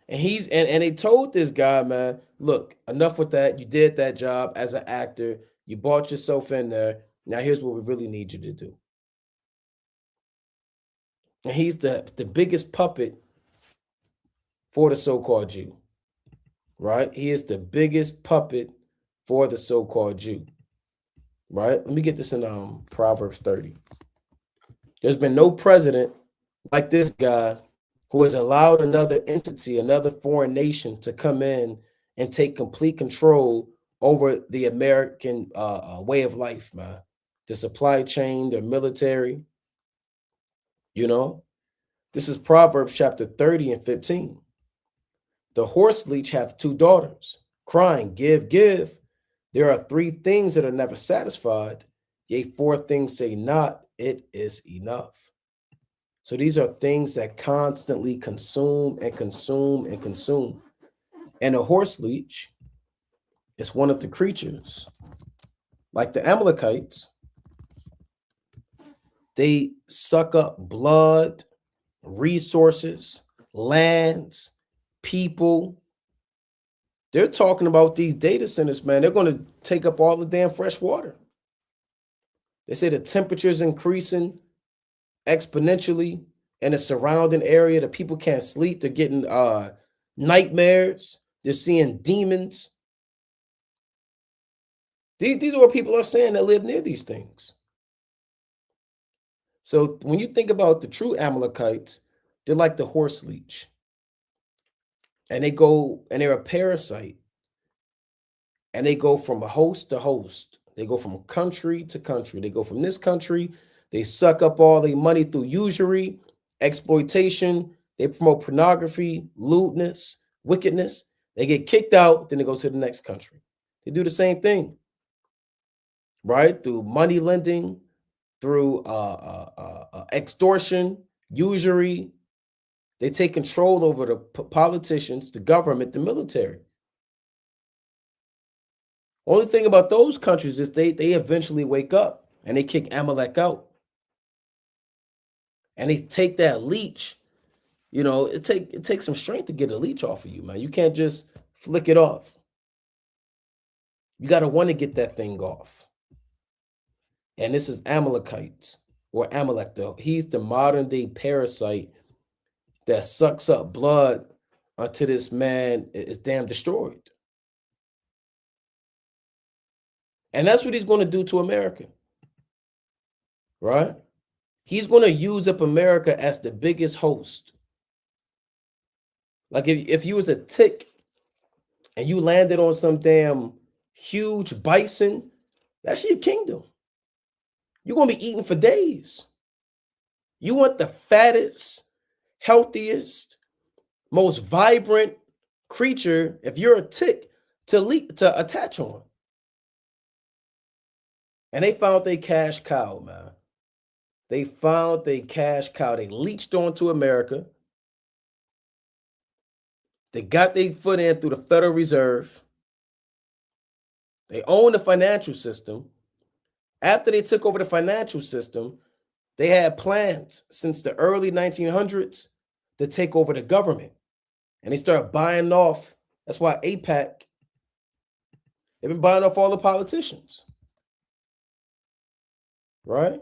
And he's and they told this guy, man, look, enough with that. You did that job as an actor. You bought yourself in there. Now here's what we really need you to do. And he's the biggest puppet for the so-called Jew, right? He is the biggest puppet for the so-called Jew, right? Let me get this in Proverbs 30. There's been no president like this guy who has allowed another entity, another foreign nation to come in and take complete control over the American way of life, man. The supply chain, the military, you know. This is Proverbs chapter 30 and 15. The horse leech hath two daughters, crying, give, give. There are three things that are never satisfied, yea, four things say not, it is enough. So these are things that constantly consume and consume and consume. And a horse leech is one of the creatures, like the Amalekites. They suck up blood, resources, lands, people. They're talking about these data centers, man. They're going to take up all the damn fresh water. They say the temperature is increasing exponentially in the surrounding area. The people can't sleep. They're getting nightmares. They're seeing demons. These are what people are saying that live near these things. So when you think about the true Amalekites, they're like the horse leech. And they go and they're a parasite. And they go from host to host. They go from country to country. They go from this country. They suck up all their money through usury, exploitation. They promote pornography, lewdness, wickedness. They get kicked out. Then they go to the next country. They do the same thing, right? Through money lending, through extortion, usury. They take control over the politicians, the government, the military. Only thing about those countries is they eventually wake up and they kick Amalek out. And they take that leech. You know, it takes some strength to get a leech off of you, man. You can't just flick it off. You got to want to get that thing off. And this is Amalekites or Amalek, though. He's the modern day parasite that sucks up blood until this man is damn destroyed. And that's what he's going to do to America, right? He's going to use up America as the biggest host. Like if you was a tick and you landed on some damn huge bison, that's your kingdom. You're going to be eating for days. You want the fattest, healthiest, most vibrant creature, if you're a tick, to attach on. And they found their cash cow, man. They found their cash cow. They leached onto America. They got their foot in through the Federal Reserve. They own the financial system. After they took over the financial system, they had plans since the early 1900s to take over the government. And they started buying off. That's why AIPAC, they've been buying off all the politicians. Right?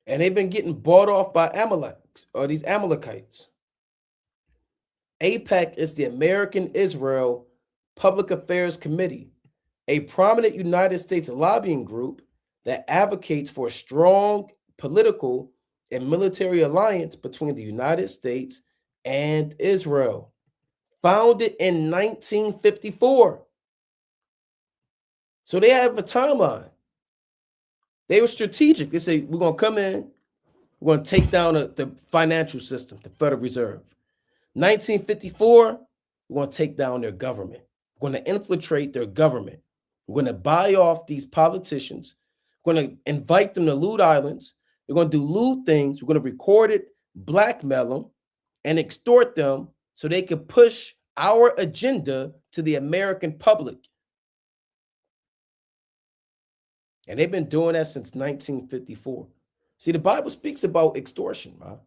And they've been getting bought off by Amalek, or these Amalekites. AIPAC is the American Israel Public Affairs Committee, a prominent United States lobbying group that advocates for a strong political and military alliance between the United States and Israel. Founded in 1954. So they have a timeline. They were strategic. They say, we're going to come in, we're going to take down the financial system, the Federal Reserve. 1954, we're going to take down their government. We're going to infiltrate their government. We're going to buy off these politicians. We're going to invite them to lewd islands. We're going to do lewd things. We're going to record it, blackmail them, and extort them so they can push our agenda to the American public. And they've been doing that since 1954. See, the Bible speaks about extortion, man.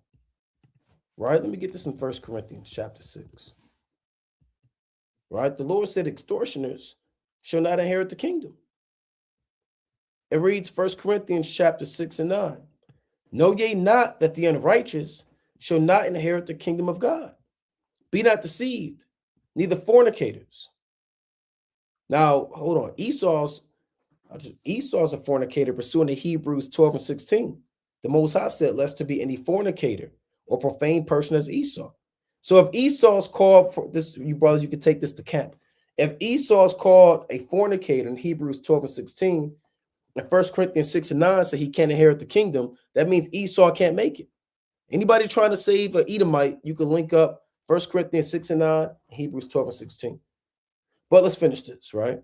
Right? Let me get this in 1 Corinthians chapter 6. Right? The Lord said extortioners shall not inherit the kingdom. It reads 1 Corinthians chapter 6 and 9. Know ye not that the unrighteous shall not inherit the kingdom of God? Be not deceived, neither fornicators. Now, hold on. Esau's a fornicator pursuing the Hebrews 12 and 16. The Most High said, lest there be any fornicator or profane person as Esau. So if Esau's called for this, you brothers, you could take this to camp. If Esau's called a fornicator in Hebrews 12 and 16, and 1 Corinthians 6 and 9 say he can't inherit the kingdom, that means Esau can't make it. Anybody trying to save an Edomite, you can link up 1 Corinthians 6 and 9, Hebrews 12 and 16. But let's finish this, right?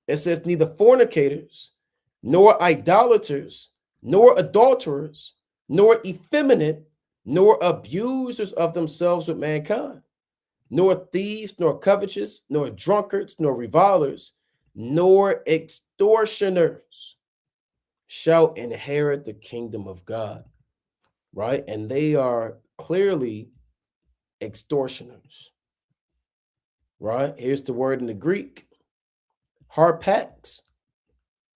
It says, neither fornicators, nor idolaters, nor adulterers, nor effeminate, nor abusers of themselves with mankind, nor thieves, nor covetous, nor drunkards, nor revilers, nor extortioners shall inherit the kingdom of God. Right? And they are clearly extortioners. Right? Here's the word in the Greek. Harpax,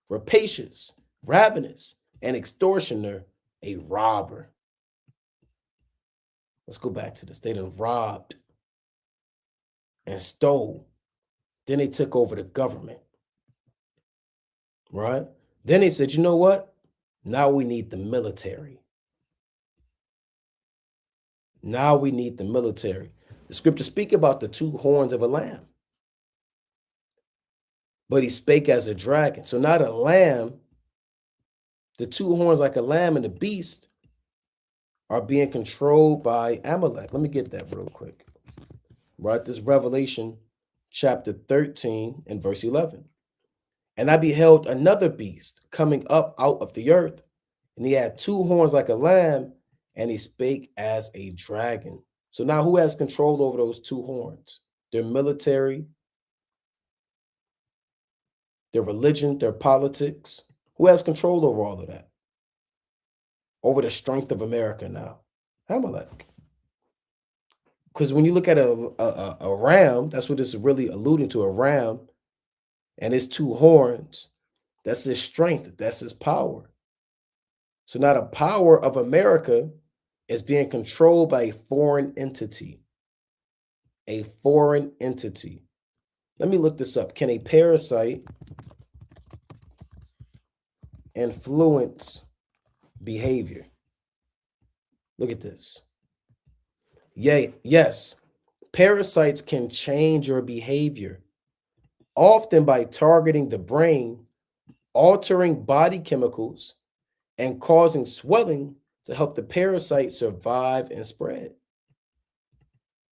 rapacious, ravenous, an extortioner, a robber. Let's go back to this. They done robbed and stole. Then they took over the government, right? Then they said, you know what? Now we need the military. Now we need the military. The scriptures speak about the two horns of a lamb. But he spake as a dragon. So not a lamb, the two horns like a lamb and the beast are being controlled by Amalek. Let me get that real quick. Right? This Revelation chapter 13 and verse 11. And I beheld another beast coming up out of the earth, and he had two horns like a lamb, and he spake as a dragon. So now who has control over those two horns? Their military, their religion, their politics. Who has control over all of that? Over the strength of America now? Amalek. Because when you look at a ram, that's what it's really alluding to, a ram, and its two horns, that's his strength, that's his power. So now the power of America is being controlled by a foreign entity. A foreign entity. Let me look this up. Can a parasite influence behavior? Look at this. Yay, yes. Parasites can change your behavior, often by targeting the brain, altering body chemicals, and causing swelling to help the parasite survive and spread.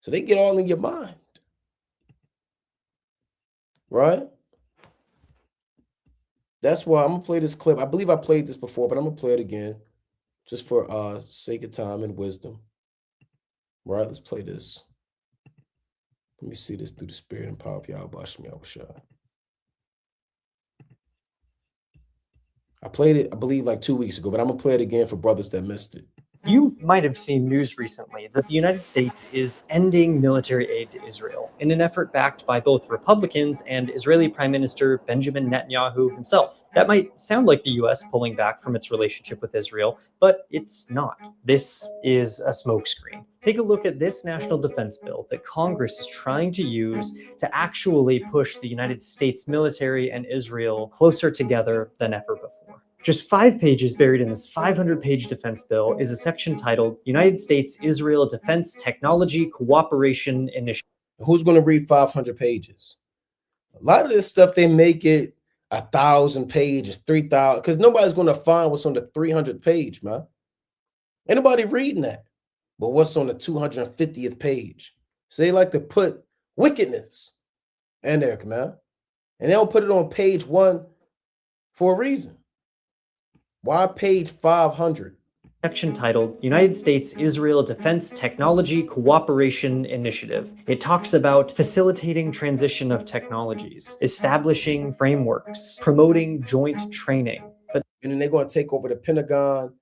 So they get all in your mind, right? That's why I'm gonna play this clip. I believe I played this before, but I'm gonna play it again just for sake of time and wisdom. Right, let's play this. Let me see this through the spirit and power of Yahweh Shem Yahushua. I played it, I believe, like 2 weeks ago, but I'm gonna play it again for brothers that missed it. You might have seen news recently that the United States is ending military aid to Israel in an effort backed by both Republicans and Israeli Prime Minister Benjamin Netanyahu himself. That might sound like the US pulling back from its relationship with Israel, but it's not. This is a smokescreen. Take a look at this national defense bill that Congress is trying to use to actually push the United States military and Israel closer together than ever before. Just 5 pages buried in this 500-page defense bill is a section titled United States-Israel Defense Technology Cooperation Initiative. Who's going to read 500 pages? A lot of this stuff, they make it 1,000 pages, 3,000, because nobody's going to find what's on the 300th page, man. Ain't nobody reading that. But what's on the 250th page? So they like to put wickedness in there, man. And they don't put it on page 1 for a reason. Why page 500? Section titled United States-Israel Defense Technology Cooperation Initiative. It talks about facilitating transition of technologies, establishing frameworks, promoting joint training. And then they're going to take over the Pentagon,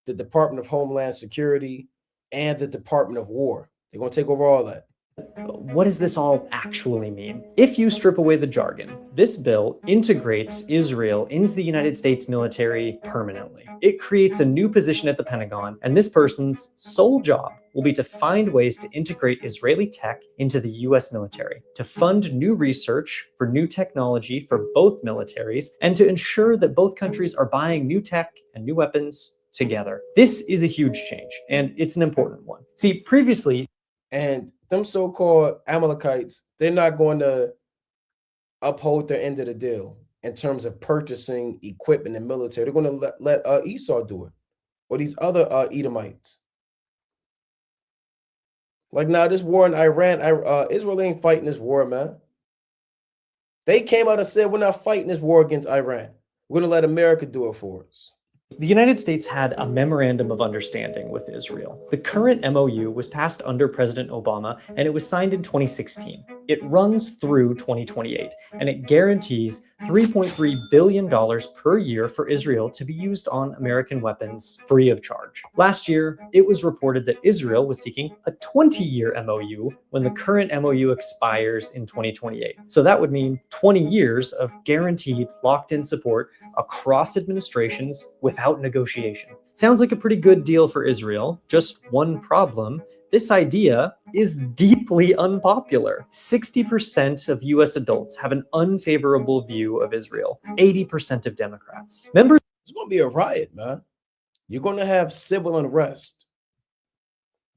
the Department of Homeland Security, and the Department of War. They're going to take over all that. What does this all actually mean? If you strip away the jargon, this bill integrates Israel into the United States military permanently. It creates a new position at the Pentagon, and this person's sole job will be to find ways to integrate Israeli tech into the US military, to fund new research for new technology for both militaries, and to ensure that both countries are buying new tech and new weapons together. This is a huge change, and it's an important one. See, previously, and them so-called Amalekites, they're not going to uphold their end of the deal in terms of purchasing equipment and military. They're going to let Esau do it, or these other Edomites. Like now, this war in Iran, Israel ain't fighting this war, man. They came out and said, we're not fighting this war against Iran. We're going to let America do it for us. The United States had a memorandum of understanding with Israel. The current MOU was passed under President Obama, and it was signed in 2016. It runs through 2028, and it guarantees $3.3 billion per year for Israel to be used on American weapons free of charge. Last year, it was reported that Israel was seeking a 20-year MOU when the current MOU expires in 2028. So that would mean 20 years of guaranteed locked-in support across administrations without negotiation. Sounds like a pretty good deal for Israel. Just one problem: this idea is deeply unpopular. 60% of US adults have an unfavorable view of Israel, 80% of Democrats. Members It's going to be a riot, man. You're going to have civil unrest.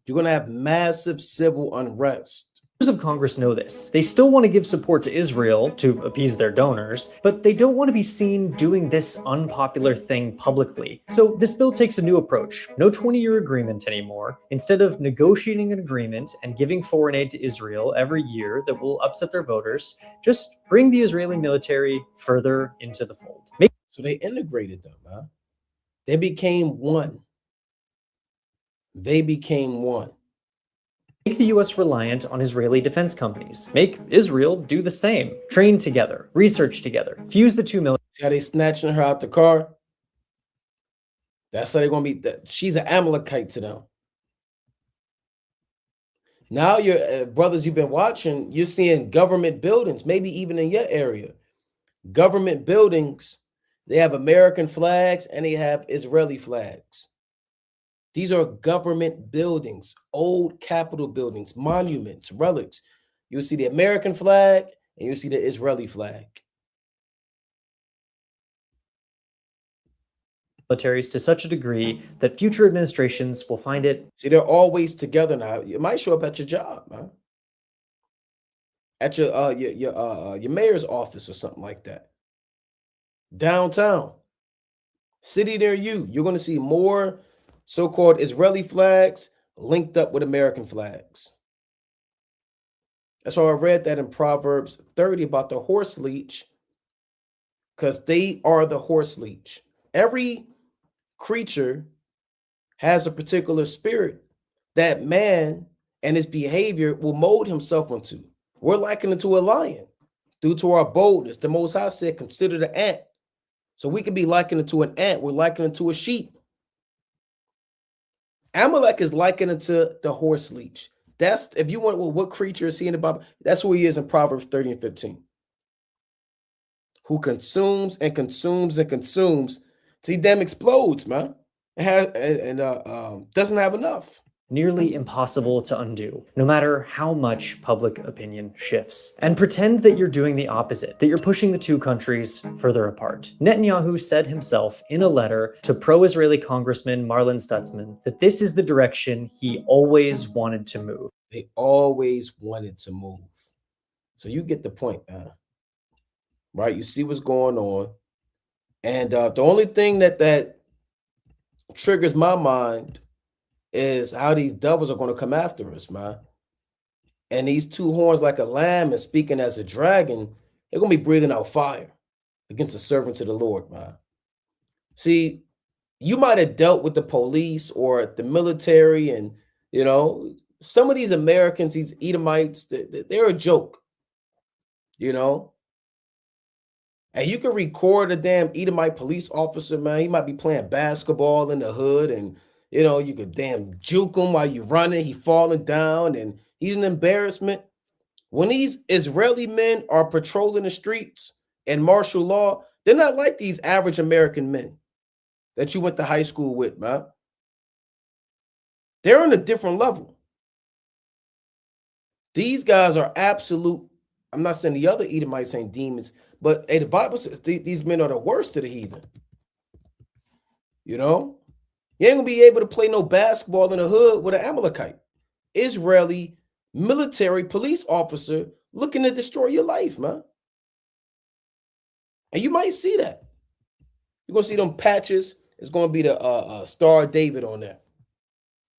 You're going to have massive civil unrest. of Congress know this. They still want to give support to Israel to appease their donors, but they don't want to be seen doing this unpopular thing publicly. So this bill takes a new approach. No 20-year agreement anymore. Instead of negotiating an agreement and giving foreign aid to Israel every year that will upset their voters, just bring the Israeli military further into the fold. So they integrated them, huh? They became one. They became one. Make the US reliant on Israeli defense companies. Make Israel do the same. Train together, research together, fuse the two militaries. See how they snatching her out the car? That's how they're going to be. She's an Amalekite to them. Now, your brothers you've been watching, you're seeing government buildings, maybe even in your area. Government buildings, they have American flags and they have Israeli flags. These are government buildings, old Capitol buildings, monuments, relics. You'll see the American flag and you'll see the Israeli flag. Militaries to such a degree that future administrations will find it. See, they're always together now. It might show up at your job, man. At your mayor's office or something like that. Downtown, city near you, you're going to see more so-called Israeli flags linked up with American flags. That's why I read that in Proverbs 30 about the horse leech, because they are the horse leech. Every creature has a particular spirit that man and his behavior will mold himself into. We're likened to a lion due to our boldness. The Most High said, consider the ant. So we can be likened to an ant. We're likened to a sheep. Amalek is likened to the horse leech. That's, if you want, well, what creature is he in the Bible? That's who he is in Proverbs 30 and 15. Who consumes and consumes and consumes. See, them explodes, man. Doesn't have enough. Nearly impossible to undo, no matter how much public opinion shifts. And pretend that you're doing the opposite, that you're pushing the two countries further apart. Netanyahu said himself in a letter to pro-Israeli Congressman Marlin Stutzman that this is the direction he always wanted to move. They always wanted to move. So you get the point, man. Right? You see what's going on. And the only thing that triggers my mind is how these devils are going to come after us, man. And these two horns like a lamb and speaking as a dragon, they're going to be breathing out fire against the servants of the Lord, man. See, you might have dealt with the police or the military and, you know, some of these Americans, these Edomites, they're a joke, you know. And you can record a damn Edomite police officer, man. He might be playing basketball in the hood and, you know, you could damn juke him while you're running. He falling down and he's an embarrassment. When these Israeli men are patrolling the streets and martial law, they're not like these average American men that you went to high school with, man. They're on a different level. These guys are absolute. I'm not saying the other Edomites ain't demons, but hey, the Bible says these men are the worst of the heathen. You know? You ain't gonna be able to play no basketball in the hood with an Amalekite, Israeli military police officer looking to destroy your life, man. And you might see that. You're gonna see them patches. It's gonna be the Star of David on there.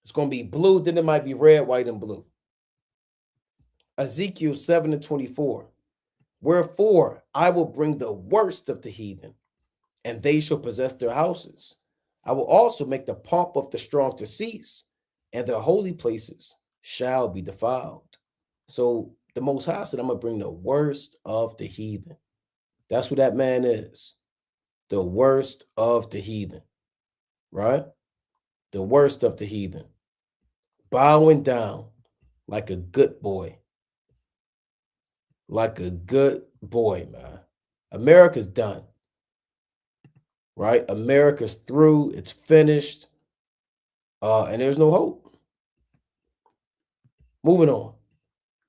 It's gonna be blue, then it might be red, white, and blue. Ezekiel 7:24. Wherefore I will bring the worst of the heathen, and they shall possess their houses. I will also make the pomp of the strong to cease, and their holy places shall be defiled. So the Most High said, I'm going to bring the worst of the heathen. That's what that man is. The worst of the heathen, right? The worst of the heathen. Bowing down like a good boy. Like a good boy, man. America's done, right? America's through. It's finished. And there's no hope. Moving on.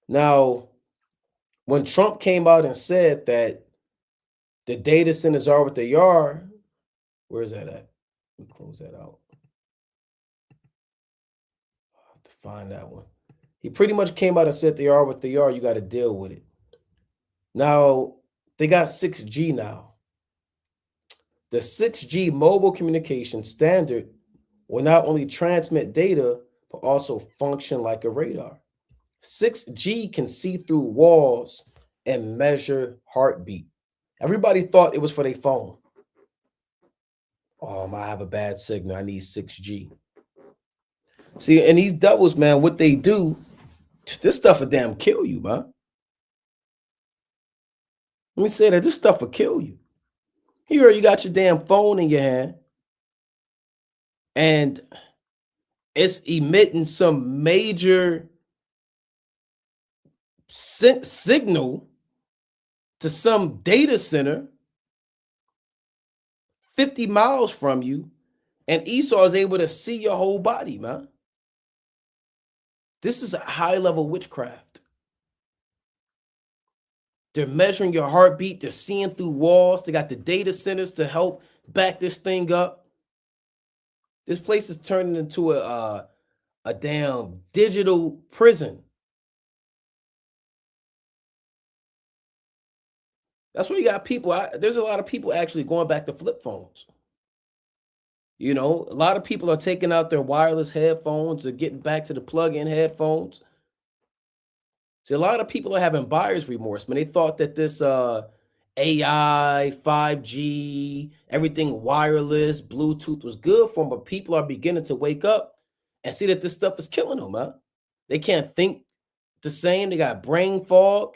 Now, when Trump came out and said that the data centers are what they are, where is that at? Let me close that out. I have to find that one. He pretty much came out and said they are what they are. You got to deal with it. Now, they got 6G now. The 6G mobile communication standard will not only transmit data, but also function like a radar. 6G can see through walls and measure heartbeat. Everybody thought it was for their phone. Oh, I have a bad signal. I need 6G. See, and these devils, man, what they do, this stuff will damn kill you, man. Let me say that this stuff will kill you. Here, you got your damn phone in your hand, and it's emitting some major signal to some data center 50 miles from you, and Esau is able to see your whole body, man. This is a high-level witchcraft. They're measuring your heartbeat. They're seeing through walls. They got the data centers to help back this thing up. This place is turning into a damn digital prison. That's where you got people. There's a lot of people actually going back to flip phones. You know, a lot of people are taking out their wireless headphones or getting back to the plug-in headphones. See, a lot of people are having buyer's remorse, man. They thought that this AI, 5G, everything wireless, Bluetooth was good for them, but people are beginning to wake up and see that this stuff is killing them, man. They can't think the same. They got brain fog.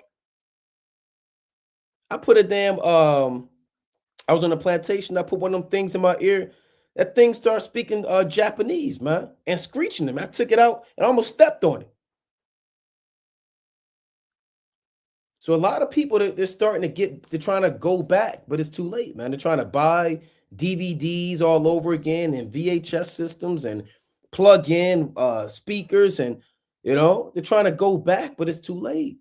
I put a damn, I was on a plantation. I put one of them things in my ear. That thing started speaking Japanese, man, and screeching them. I took it out and almost stepped on it. So a lot of people, they're starting to they're trying to go back, but it's too late, man. They're trying to buy DVDs all over again and VHS systems and plug in speakers, and you know, they're trying to go back, but it's too late.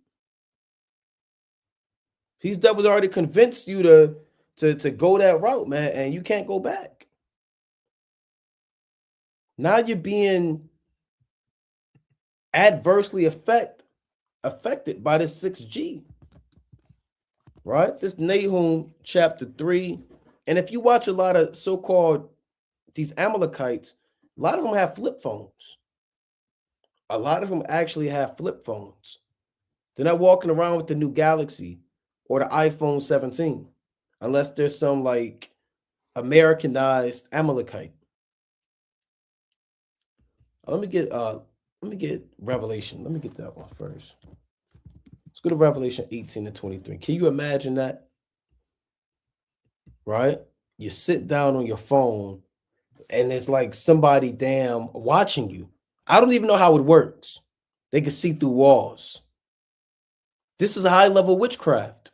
These devils already convinced you to go that route, man, and you can't go back. Now you're being adversely affected by this 6G, right? This Nahum chapter 3. And if you watch a lot of so-called these Amalekites, a lot of them have flip phones. A lot of them actually have flip phones. They're not walking around with the new Galaxy or the iPhone 17, unless there's some like Americanized Amalekite. Let me get Revelation. Let me get that one first. Let's go to Revelation 18-23. Can you imagine that? Right? You sit down on your phone and it's like somebody damn watching you. I don't even know how it works. They can see through walls. This is a high-level witchcraft.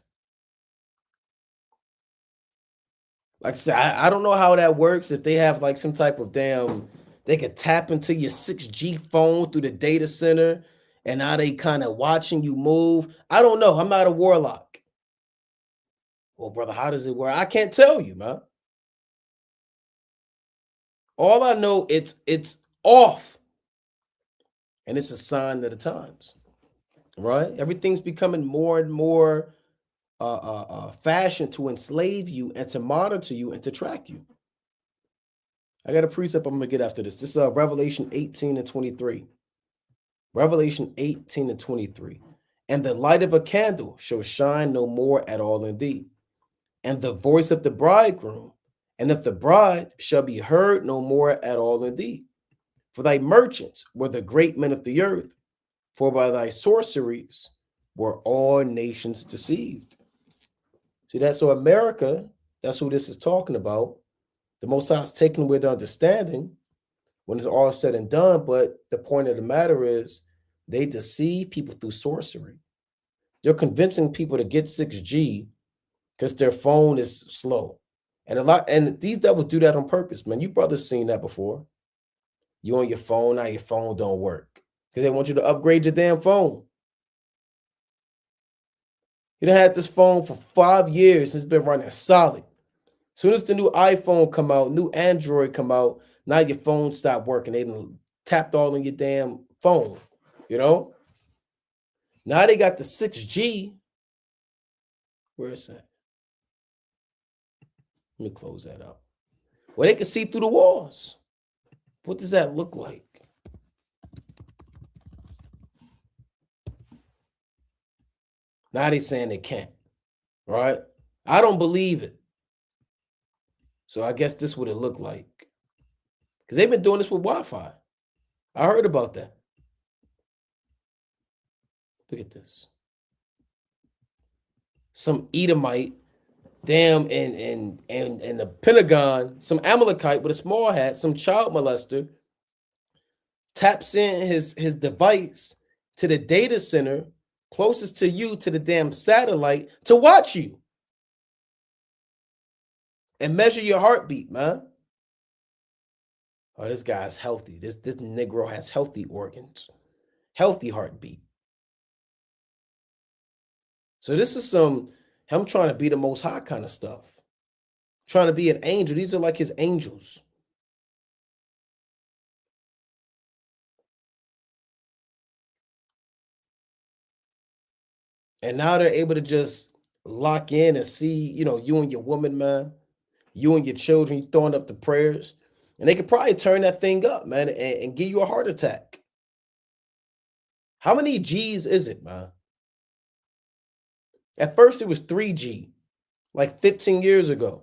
Like I said, I don't know how that works. If they have like some type of damn, they could tap into your 6G phone through the data center, and now they kind of watching you move. I don't know. I'm not a warlock. Well, brother, how does it work? I can't tell you, man. All I know, it's off, and it's a sign of the times, right? Everything's becoming more and more fashion to enslave you and to monitor you and to track you. I got a precept I'm going to get after this. This is Revelation 18-23. Revelation 18-23. And the light of a candle shall shine no more at all in thee, and the voice of the bridegroom and of the bride shall be heard no more at all in thee. For thy merchants were the great men of the earth, for by thy sorceries were all nations deceived. See that? So America, that's who this is talking about. The Most High is taking away the understanding when it's all said and done. But the point of the matter is they deceive people through sorcery. They're convincing people to get 6G because their phone is slow. And these devils do that on purpose, man. You brothers seen that before. You on your phone, now your phone don't work. Because they want you to upgrade your damn phone. You done had this phone for 5 years and it's been running solid. Soon as the new iPhone come out, new Android come out, now your phone stop working. They done tapped all in your damn phone, you know? Now they got the 6G. Where is that? Let me close that up. Well, they can see through the walls. What does that look like? Now they saying they can't, right? I don't believe it. So I guess this would it look like. Because they've been doing this with Wi-Fi. I heard about that. Look at this. Some Edomite, damn, in the Pentagon, some Amalekite with a small hat, some child molester, taps in his device to the data center closest to you, to the damn satellite, to watch you and measure your heartbeat, man. Oh, this guy's healthy. This Negro has healthy organs, healthy heartbeat. So this is some him trying to be the Most High kind of stuff. Trying to be an angel. These are like his angels. And now they're able to just lock in and see, you and your woman, man, you and your children, you throwing up the prayers. And they could probably turn that thing up, man, and give you a heart attack. How many G's is it, man? At first, it was 3G, like 15 years ago.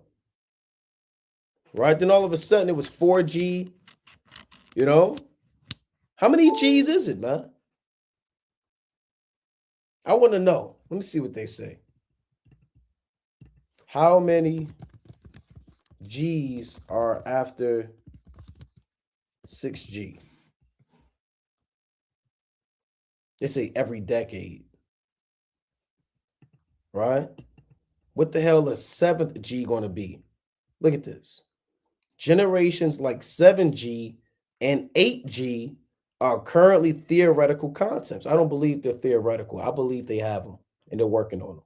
Right? Then all of a sudden, it was 4G. How many G's is it, man? I want to know. Let me see what they say. How many G's are after 6G? They say every decade. Right? What the hell is 7th G going to be? Look at this. Generations like 7G and 8G are currently theoretical concepts. I don't believe they're theoretical. I believe they have them and they're working on them.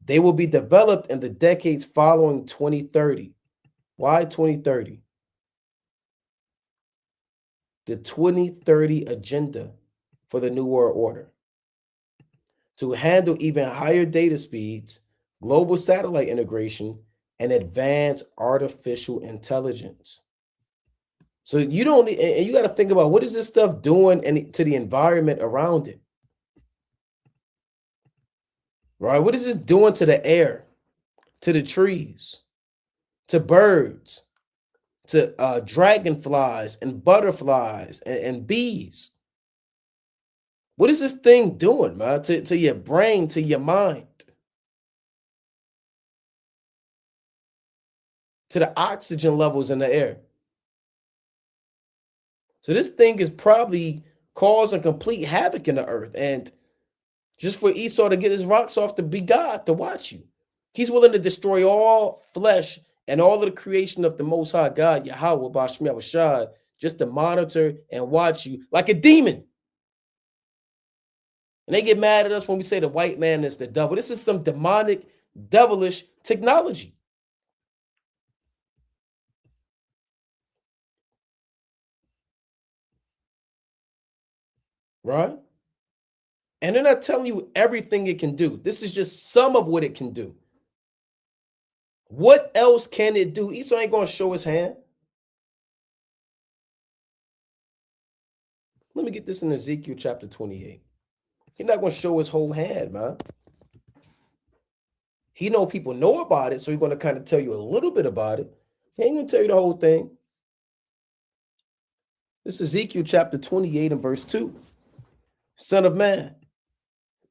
They will be developed in the decades following 2030. Why 2030? The 2030 agenda for the New World Order. To handle even higher data speeds, global satellite integration, and advanced artificial intelligence. So you got to think about what is this stuff doing to the environment around it? Right? What is this doing to the air, to the trees, to birds, to dragonflies and butterflies and bees? What is this thing doing, man, to your brain, to your mind, to the oxygen levels in the air? So this thing is probably causing complete havoc in the earth. And just for Esau to get his rocks off to be God, to watch you. He's willing to destroy all flesh and all of the creation of the Most High God, Yahweh, Bashmi Awashad, just to monitor and watch you like a demon. And they get mad at us when we say the white man is the devil. This is some demonic, devilish technology. Right? And they're not telling you everything it can do. This is just some of what it can do. What else can it do? Esau ain't going to show his hand. Let me get this in Ezekiel chapter 28. He's not going to show his whole hand, man. He know people know about it, so he's going to kind of tell you a little bit about it. He ain't going to tell you the whole thing. This is Ezekiel chapter 28 and verse 2. Son of man,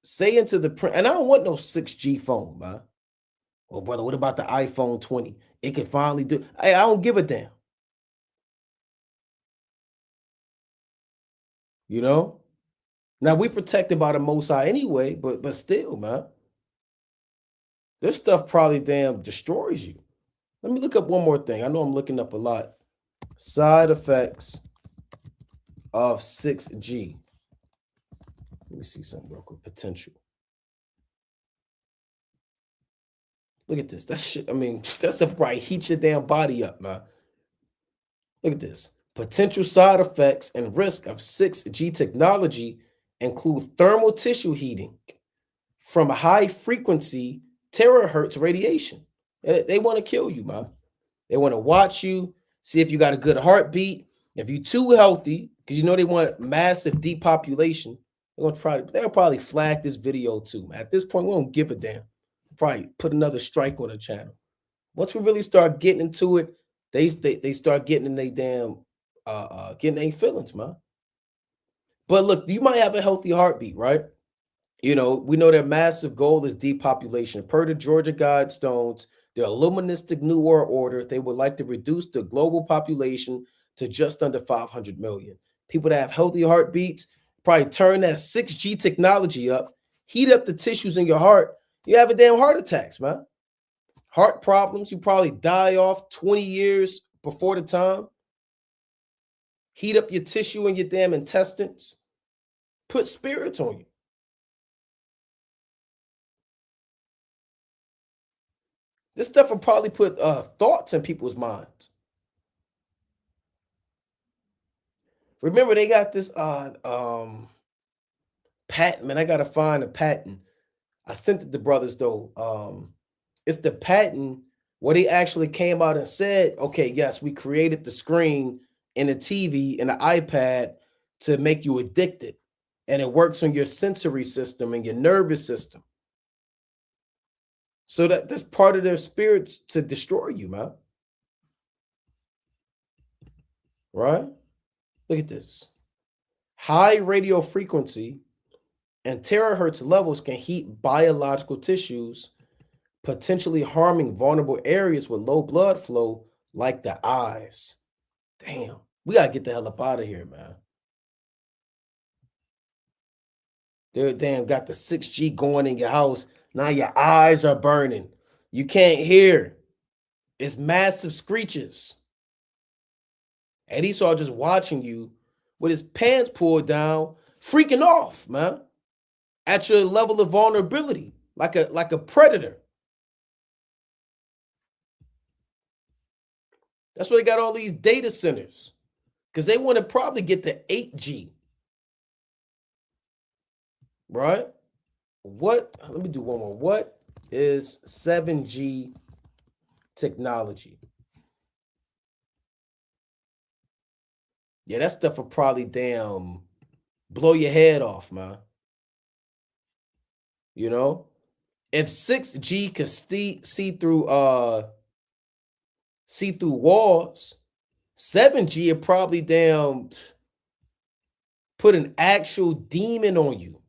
say into the print, and I don't want no 6G phone, man. Well, brother, what about the iPhone 20? It can finally do. Hey, I don't give a damn. You know? Now we protected by the Most High anyway, but still, man. This stuff probably damn destroys you. Let me look up one more thing. I know I'm looking up a lot. Side effects of 6G. Let me see something real quick. Potential. Look at this. That shit, I mean, that stuff probably heat your damn body up, man. Look at this. Potential side effects and risk of 6G technology include thermal tissue heating from high frequency terahertz radiation. They want to kill you, man. They want to watch you, see if you got a good heartbeat. If you're too healthy, because you know they want massive depopulation, they'll probably flag this video too, man. At this point, we don't give a damn. Probably put another strike on the channel. Once we really start getting into it, they start getting in their damn getting their feelings, man. But look, you might have a healthy heartbeat, right? You know, we know their massive goal is depopulation. Per the Georgia Guidestones, the Illuministic New World Order, they would like to reduce the global population to just under 500 million. People that have healthy heartbeats, probably turn that 6G technology up, heat up the tissues in your heart. You have a damn heart attacks, man. Heart problems, you probably die off 20 years before the time. Heat up your tissue in your damn intestines. Put spirits on you. This stuff will probably put thoughts in people's minds. Remember, they got this patent, man. I gotta find a patent. I sent it to brothers though. It's the patent where they actually came out and said, okay, yes, we created the screen and the TV and the iPad to make you addicted. And it works on your sensory system and your nervous system. So that's part of their spirits to destroy you, man. Right? Look at this. High radio frequency and terahertz levels can heat biological tissues, potentially harming vulnerable areas with low blood flow, like the eyes. Damn, we gotta get the hell up out of here, man. They damn got the 6G going in your house. Now your eyes are burning. You can't hear. It's massive screeches. And Esau just watching you with his pants pulled down, freaking off, man. At your level of vulnerability, like a predator. That's why they got all these data centers, because they want to probably get to 8G. Right? Let me do one more. What is 7G technology? Yeah, that stuff will probably damn blow your head off, man. You know, if 6G could see through walls, 7G would probably damn put an actual demon on you.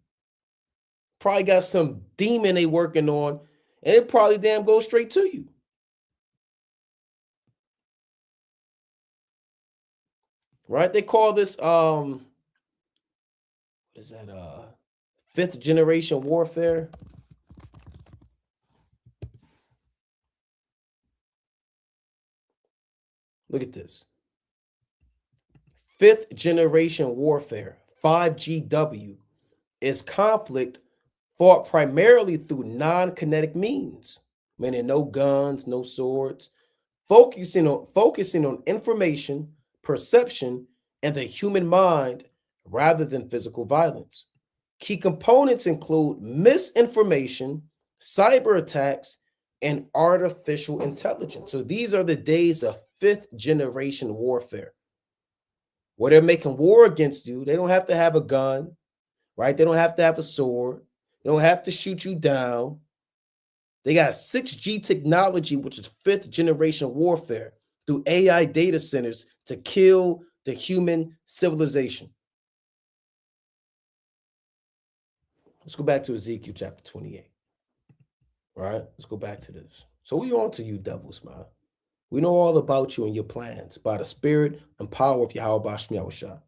Probably got some demon they working on, and it probably damn goes straight to you. Right? They call this what is that? 5th generation warfare. Look at this. 5th generation warfare, 5GW, is conflict fought primarily through non-kinetic means, meaning no guns, no swords, focusing on information, perception, and the human mind rather than physical violence. Key components include misinformation, cyber attacks, and artificial intelligence. So these are the days of 5th generation warfare, where they're making war against you. They don't have to have a gun, right? They don't have to have a sword. They don't have to shoot you down. They got 6G technology, which is 5th generation warfare, through AI data centers to kill the human civilization. Let's go back to Ezekiel chapter 28. All right, let's go back to this. So we on to you, devils, man. We know all about you and your plans by the spirit and power of Yahweh Bashmi Yahushua.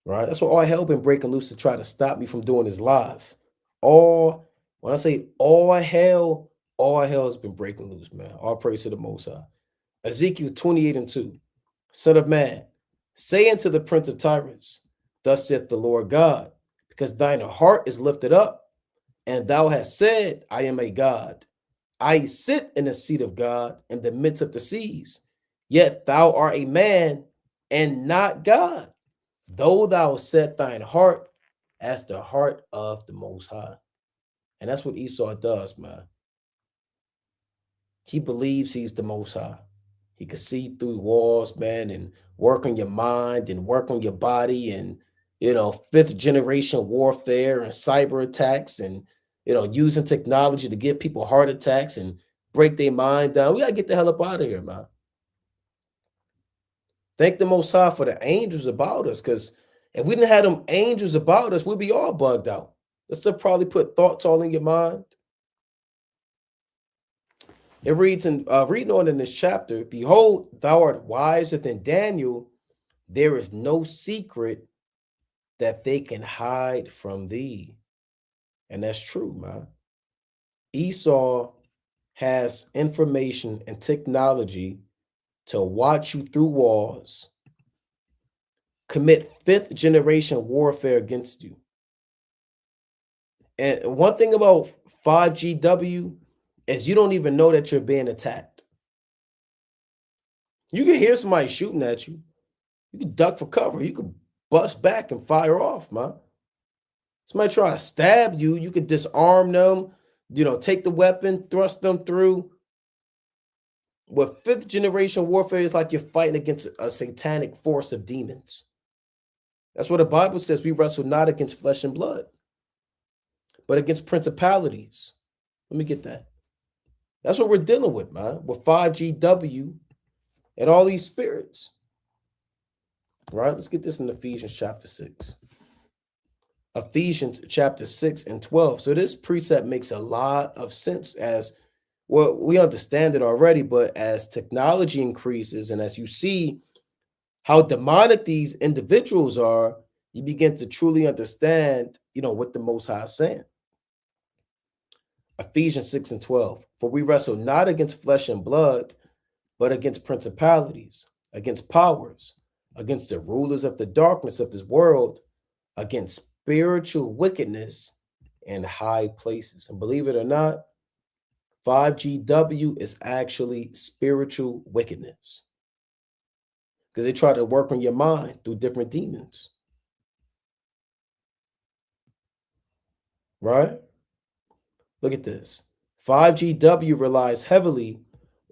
Right? That's what all hell been breaking loose to try to stop me from doing this live. When I say all hell has been breaking loose, man. All praise to the Most High. Ezekiel 28:2. Son of man, say unto the prince of tyrants, thus saith the Lord God, because thine heart is lifted up, and thou hast said, I am a God. I sit in the seat of God in the midst of the seas. Yet thou art a man and not God, though thou set thine heart as the heart of the Most High. And that's what Esau does, man. He believes he's the Most High. He can see through walls, man, and work on your mind and work on your body and, fifth generation warfare and cyber attacks and, using technology to give people heart attacks and break their mind down. We got to get the hell up out of here, man. Thank the Most High for the angels about us, because if we didn't have them angels about us, we'd be all bugged out. Let's still probably put thoughts all in your mind. It reads in reading on in this chapter, behold, thou art wiser than Daniel. There is no secret that they can hide from thee. And that's true, man. Esau has information and technology to watch you through walls, commit fifth generation warfare against you. And one thing about 5GW is you don't even know that you're being attacked. You can hear somebody shooting at you. You can duck for cover. You can bust back and fire off, man. Somebody try to stab you, you can disarm them, take the weapon, thrust them through. With fifth generation warfare, is like you're fighting against a satanic force of demons. That's what the Bible says. We wrestle not against flesh and blood, but against principalities. Let me get that. That's what we're dealing with, man, with 5GW and all these spirits. Right? Let's get this in Ephesians chapter 6. Ephesians chapter 6 and 12. So this precept makes a lot of sense as well. We understand it already, but as technology increases and as you see how demonic these individuals are, you begin to truly understand, what the Most High is saying. Ephesians 6 and 12. For we wrestle not against flesh and blood, but against principalities, against powers, against the rulers of the darkness of this world, against spiritual wickedness in high places. And believe it or not, 5GW is actually spiritual wickedness, because they try to work on your mind through different demons. Right? Look at this. 5GW relies heavily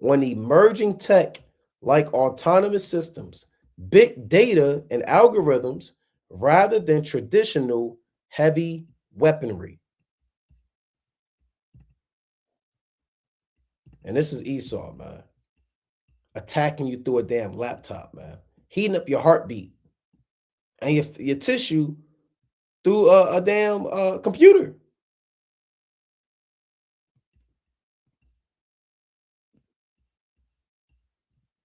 on emerging tech like autonomous systems, big data, and algorithms rather than traditional heavy weaponry. And this is Esau, man, attacking you through a damn laptop, man, heating up your heartbeat and your tissue through a damn computer.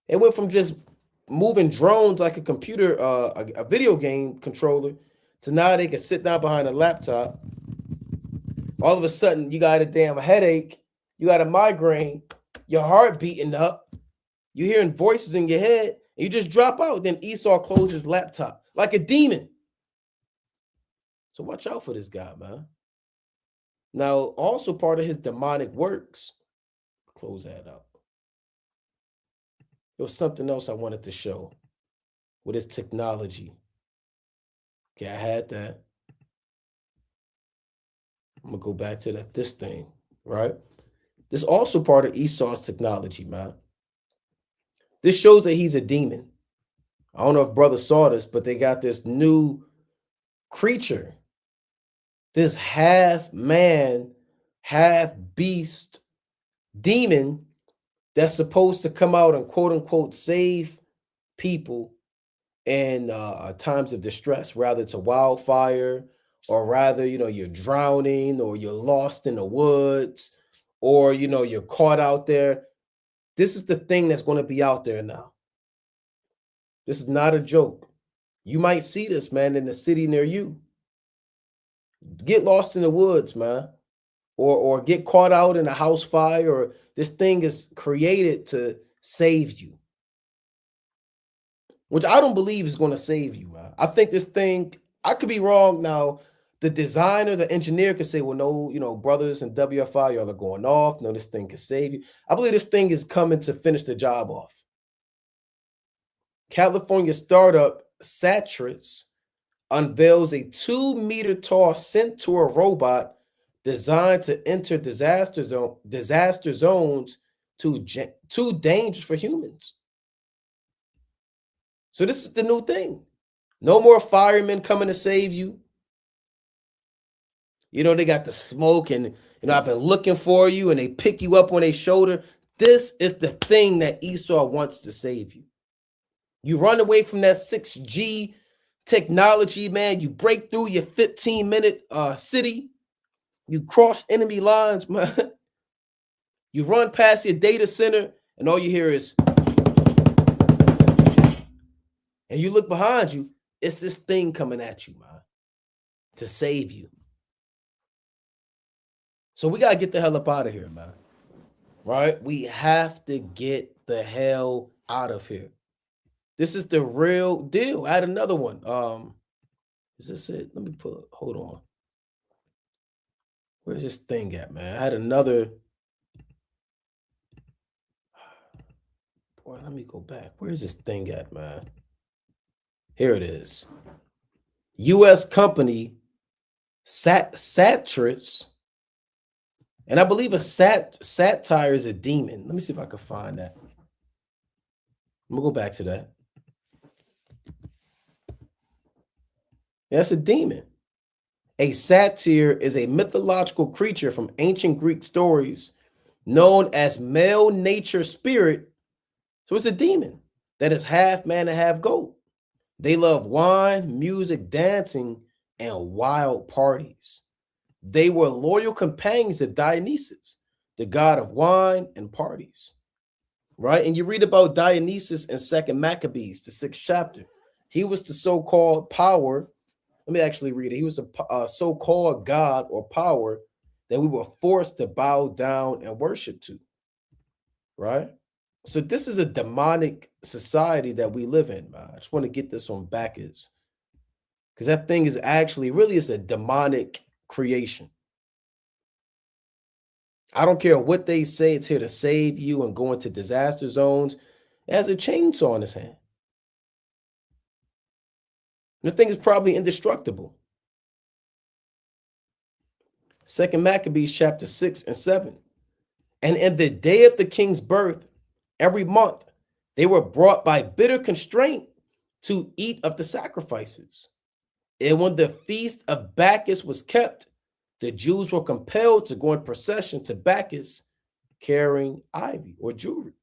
It went from just moving drones like a computer, a video game controller, to now they can sit down behind a laptop. All of a sudden, you got a damn headache, you got a migraine, your heart beating up, you're hearing voices in your head, and you just drop out. Then Esau closes his laptop like a demon. So watch out for this guy, man. Now, also part of his demonic works, close that out. There was something else I wanted to show with his technology. Okay, I had that. I'm gonna go back to this thing, right? This is also part of Esau's technology, man. This shows that he's a demon. I don't know if brothers saw this, but they got this new creature, this half man, half beast demon that's supposed to come out and quote unquote save people in times of distress, rather it's a wildfire or rather, you're drowning or you're lost in the woods or, you're caught out there. This is the thing that's going to be out there now. This is not a joke. You might see this, man, in the city near you. Get lost in the woods, man, or get caught out in a house fire, or this thing is created to save you, which I don't believe is going to save you, man. I think this thing, I could be wrong now. The designer, the engineer could say, well, no, brothers and WFI, y'all are going off. No, this thing can save you. I believe this thing is coming to finish the job off. California startup Satras unveils a 2-meter tall Centaur robot designed to enter disaster zones too dangerous for humans. So this is the new thing. No more firemen coming to save you. They got the smoke and, I've been looking for you, and they pick you up on their shoulder. This is the thing that Esau wants to save you. You run away from that 6G technology, man. You break through your 15-minute city. You cross enemy lines, man. You run past your data center, and all you hear is, and you look behind you, it's this thing coming at you, man, to save you. So we got to get the hell up out of here, man. Right? We have to get the hell out of here. This is the real deal. I had another one. Is this it? Let me pull it. Hold on. Where's this thing at, man? I had another. Boy, let me go back. Where's this thing at, man? Here it is. U.S. company Satras. And I believe a satire is a demon. Let me see if I can find that. I'm going to go back to that. That's a demon. A satyr is a mythological creature from ancient Greek stories known as male nature spirit. So it's a demon that is half man and half goat. They love wine, music, dancing, and wild parties. They were loyal companions of Dionysus, the god of wine and parties. Right? And you read about Dionysus in 2 Maccabees, the 6th chapter. He was the so-called power. Let me actually read it. He was a so-called god or power that we were forced to bow down and worship to. Right? So this is a demonic society that we live in, man. I just want to get this on Bacchus, because that thing is actually really is a demonic creation. I don't care what they say, it's here to save you and go into disaster zones. It has a chainsaw in his hand. The thing is probably indestructible. 2 Maccabees chapter 6 and 7. And in the day of the king's birth, every month, they were brought by bitter constraint to eat of the sacrifices. And when the feast of Bacchus was kept, the Jews were compelled to go in procession to Bacchus carrying ivy or jewelry.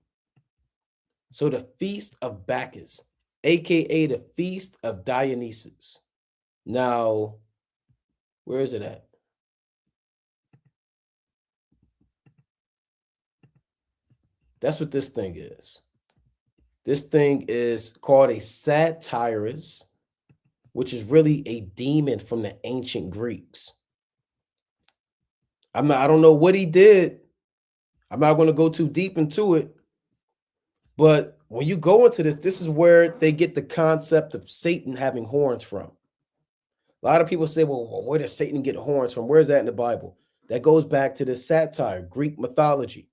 So the feast of Bacchus, aka the feast of Dionysus. Now, where is it at? That's what this thing is. This thing is called a satirist, which is really a demon from the ancient Greeks. I don't know what he did. I'm not going to go too deep into it. But when you go into this is where they get the concept of Satan having horns from. A lot of people say, well, where does Satan get horns from? Where is that in the Bible? That goes back to the satire, Greek mythology.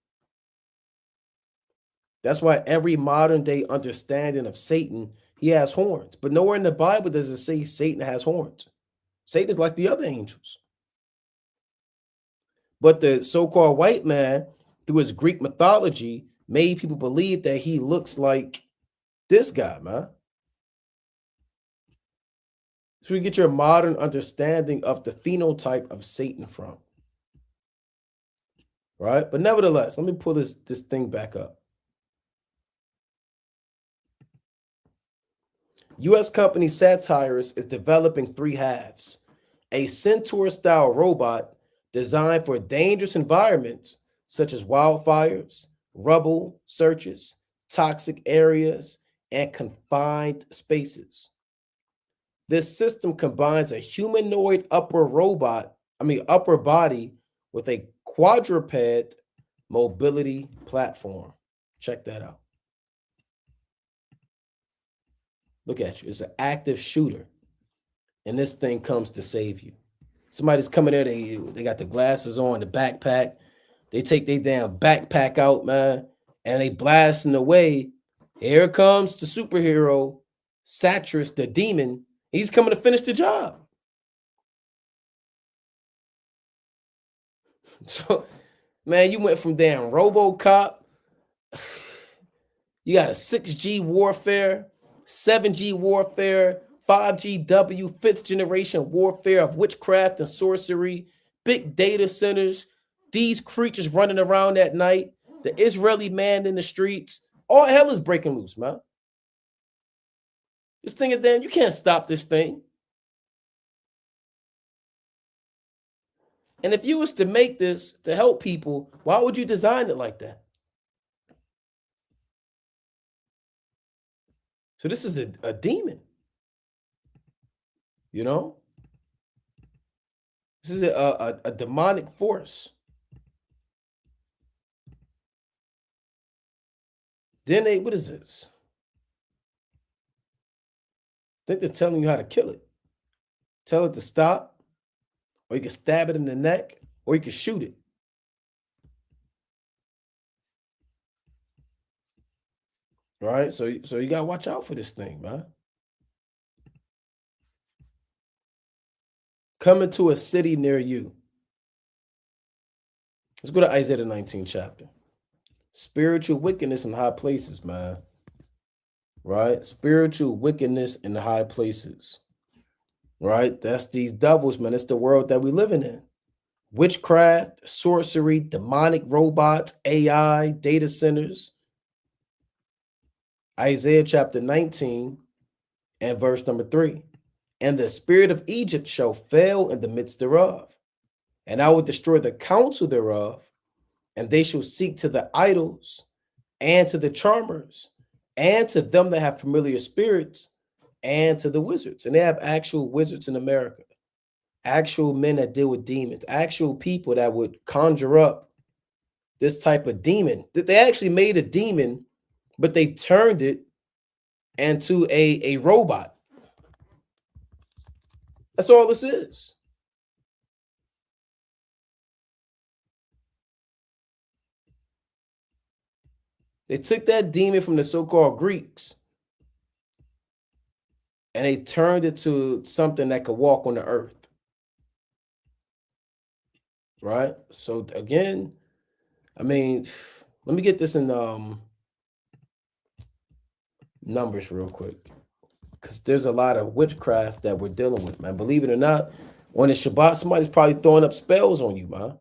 That's why every modern day understanding of Satan, he has horns. But nowhere in the Bible does it say Satan has horns. Satan is like the other angels. But the so-called white man, through his Greek mythology, made people believe that he looks like this guy, man. So we get your modern understanding of the phenotype of Satan from. Right? But nevertheless, let me pull this thing back up. U.S. company Satyrus is developing 3 halves. a Centaur-style robot designed for dangerous environments such as wildfires, rubble searches, toxic areas, and confined spaces. This system combines a humanoid upper body with a quadruped mobility platform. Check that out. Look at you. It's an active shooter. And this thing comes to save you. Somebody's coming there, they got the glasses on, the backpack. They take their damn backpack out, man, and they blasting away. Here comes the superhero, Satras, the demon. He's coming to finish the job. So, man, you went from damn RoboCop. You got a 6G warfare, 7G warfare, 5GW, 5th generation warfare of witchcraft and sorcery, big data centers, these creatures running around at night, the Israeli man in the streets. All hell is breaking loose, man. This thing is damn, you can't stop this thing. And if you was to make this to help people, why would you design it like that? So this is a demon. You know? This is a demonic force. Then what is this? I think they're telling you how to kill it. Tell it to stop, or you can stab it in the neck, or you can shoot it. Right? So you gotta watch out for this thing, man. Coming to a city near you. Let's go to Isaiah 19 chapter. Spiritual wickedness in high places, man. Right? Spiritual wickedness in high places. Right? That's these devils, man. It's the world that we living in. Witchcraft, sorcery, demonic robots, AI, data centers. Isaiah chapter 19 and verse number 3. And the spirit of Egypt shall fail in the midst thereof, and I will destroy the counsel thereof, and they shall seek to the idols and to the charmers and to them that have familiar spirits and to the wizards. And they have actual wizards in America, actual men that deal with demons, actual people that would conjure up this type of demon. That they actually made a demon, but they turned it into a robot. That's all this is. They took that demon from the so-called Greeks and they turned it to something that could walk on the earth. Right? So again, I mean, let me get this in numbers real quick, because there's a lot of witchcraft that we're dealing with, man. Believe it or not, on the Shabbat, somebody's probably throwing up spells on you, man.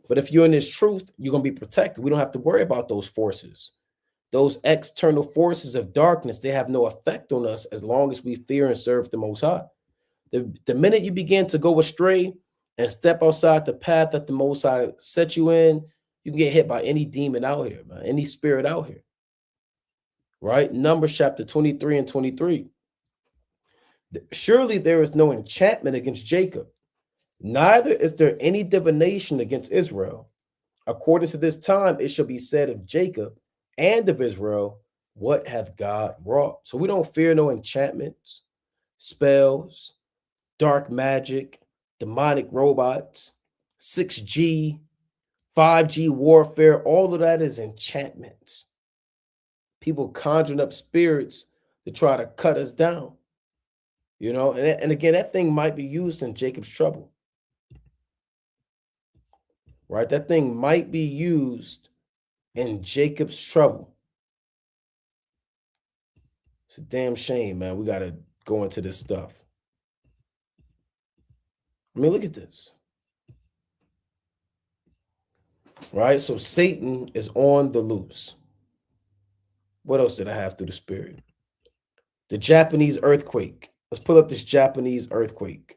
But if you're in this truth, you're going to be protected. We don't have to worry about those forces. Those external forces of darkness, they have no effect on us as long as we fear and serve the Most High. The minute you begin to go astray and step outside the path that the Most High set you in, you can get hit by any demon out here, man, any spirit out here. Right? Numbers chapter 23 and 23. Surely there is no enchantment against Jacob, neither is there any divination against Israel. According to this time, it shall be said of Jacob and of Israel, what hath God wrought? So we don't fear no enchantments, spells, dark magic, demonic robots, 6G, 5G warfare. All of that is enchantments. People conjuring up spirits to try to cut us down. You know, and again, that thing might be used in Jacob's trouble. Right? That thing might be used in Jacob's trouble. It's a damn shame, man. We got to go into this stuff. I mean, look at this. Right? So Satan is on the loose. What else did I have through the spirit? The Japanese earthquake. Let's pull up this Japanese earthquake.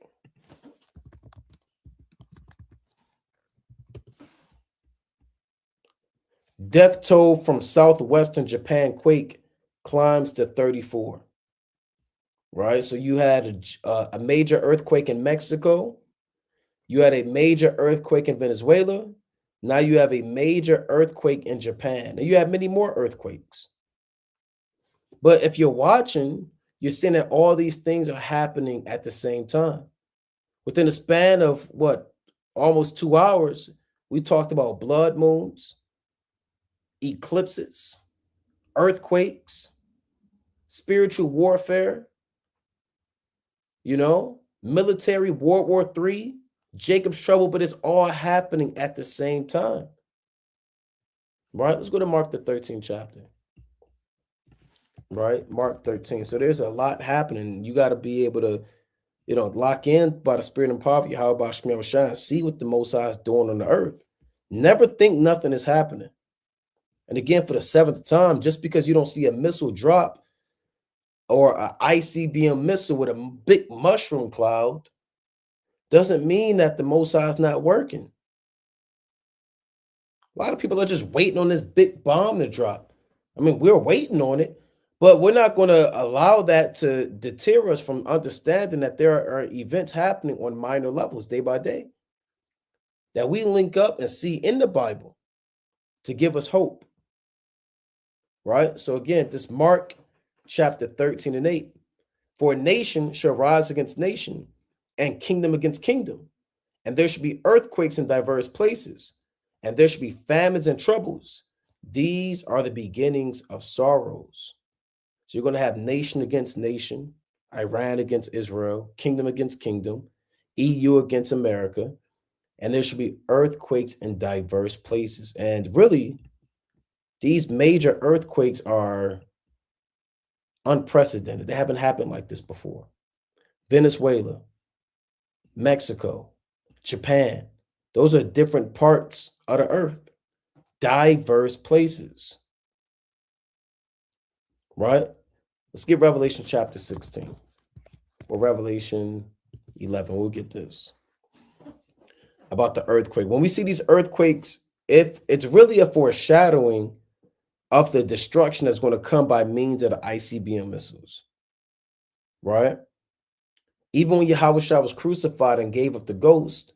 Death toll from southwestern Japan quake climbs to 34. Right? So you had a major earthquake in Mexico. You had a major earthquake in Venezuela. Now you have a major earthquake in Japan. And you have many more earthquakes. But if you're watching, you're seeing that all these things are happening at the same time. Within a span of what, almost 2 hours, we talked about blood moons, eclipses, earthquakes, spiritual warfare, military, World War III, Jacob's trouble, but it's all happening at the same time. Right? Let's go to Mark the 13th chapter. Right? Mark 13. So there's a lot happening. You got to be able to, lock in by the spirit and poverty. How about Shmuel Shine? See what the Most High is doing on the earth. Never think nothing is happening. And again, for the 7th time, just because you don't see a missile drop or an ICBM missile with a big mushroom cloud doesn't mean that the Most High is not working. A lot of people are just waiting on this big bomb to drop. I mean, we're waiting on it, but we're not going to allow that to deter us from understanding that there are events happening on minor levels day by day that we link up and see in the Bible to give us hope. Right? So again, this Mark chapter 13 and 8. For nation shall rise against nation, and kingdom against kingdom. And there should be earthquakes in diverse places, and there should be famines and troubles. These are the beginnings of sorrows. So you're going to have nation against nation, Iran against Israel, kingdom against kingdom, EU against America, and there should be earthquakes in diverse places. And really, these major earthquakes are unprecedented. They haven't happened like this before. Venezuela, Mexico, Japan, those are different parts of the earth, diverse places. Right? Let's get Revelation chapter 16 or Revelation 11. We'll get this about the earthquake. When we see these earthquakes, if it's really a foreshadowing of the destruction that's going to come by means of the ICBM missiles. Right? Even when Yahushua was crucified and gave up the ghost,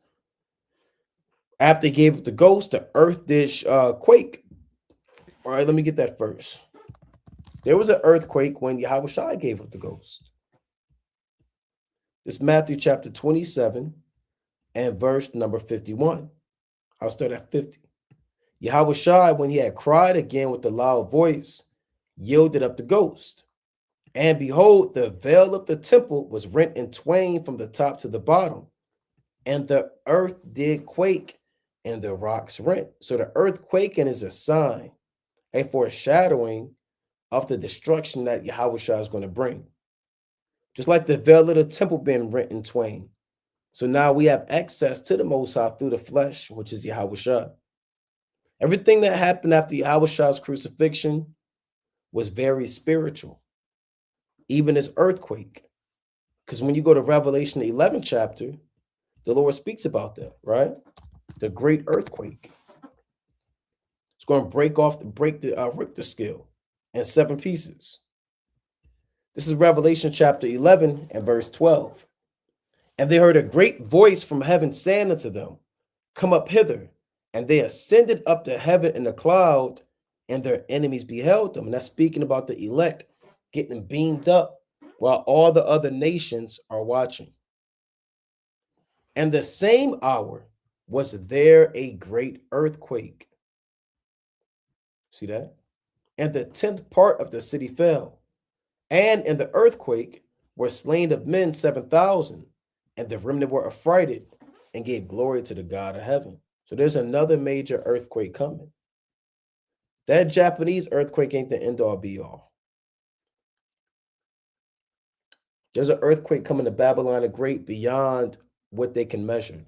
after he gave up the ghost, the earth did quake. All right, let me get that first. There was an earthquake when Yahushua gave up the ghost. This is Matthew chapter 27 and verse number 51. I'll start at 50. Yahushua, when he had cried again with a loud voice, yielded up the ghost. And behold, the veil of the temple was rent in twain from the top to the bottom. And the earth did quake, and the rocks rent. So the earth quaking is a sign, a foreshadowing of the destruction that Yahushua is going to bring. Just like the veil of the temple being rent in twain. So now we have access to the Most High through the flesh, which is Yahushua. Everything that happened after Yahushua's crucifixion was very spiritual. Even this earthquake. Because when you go to Revelation 11 chapter, the Lord speaks about that, right? The great earthquake. It's going to break the Richter scale in 7 pieces. This is Revelation chapter 11 and verse 12. And they heard a great voice from heaven saying unto them, come up hither. And they ascended up to heaven in a cloud, and their enemies beheld them. And that's speaking about the elect getting beamed up while all the other nations are watching. And the same hour was there a great earthquake. See that? And the 10th part of the city fell. And in the earthquake were slain of men 7,000, and the remnant were affrighted and gave glory to the God of heaven. So there's another major earthquake coming. That Japanese earthquake ain't the end all be all. There's an earthquake coming to Babylon the Great beyond what they can measure.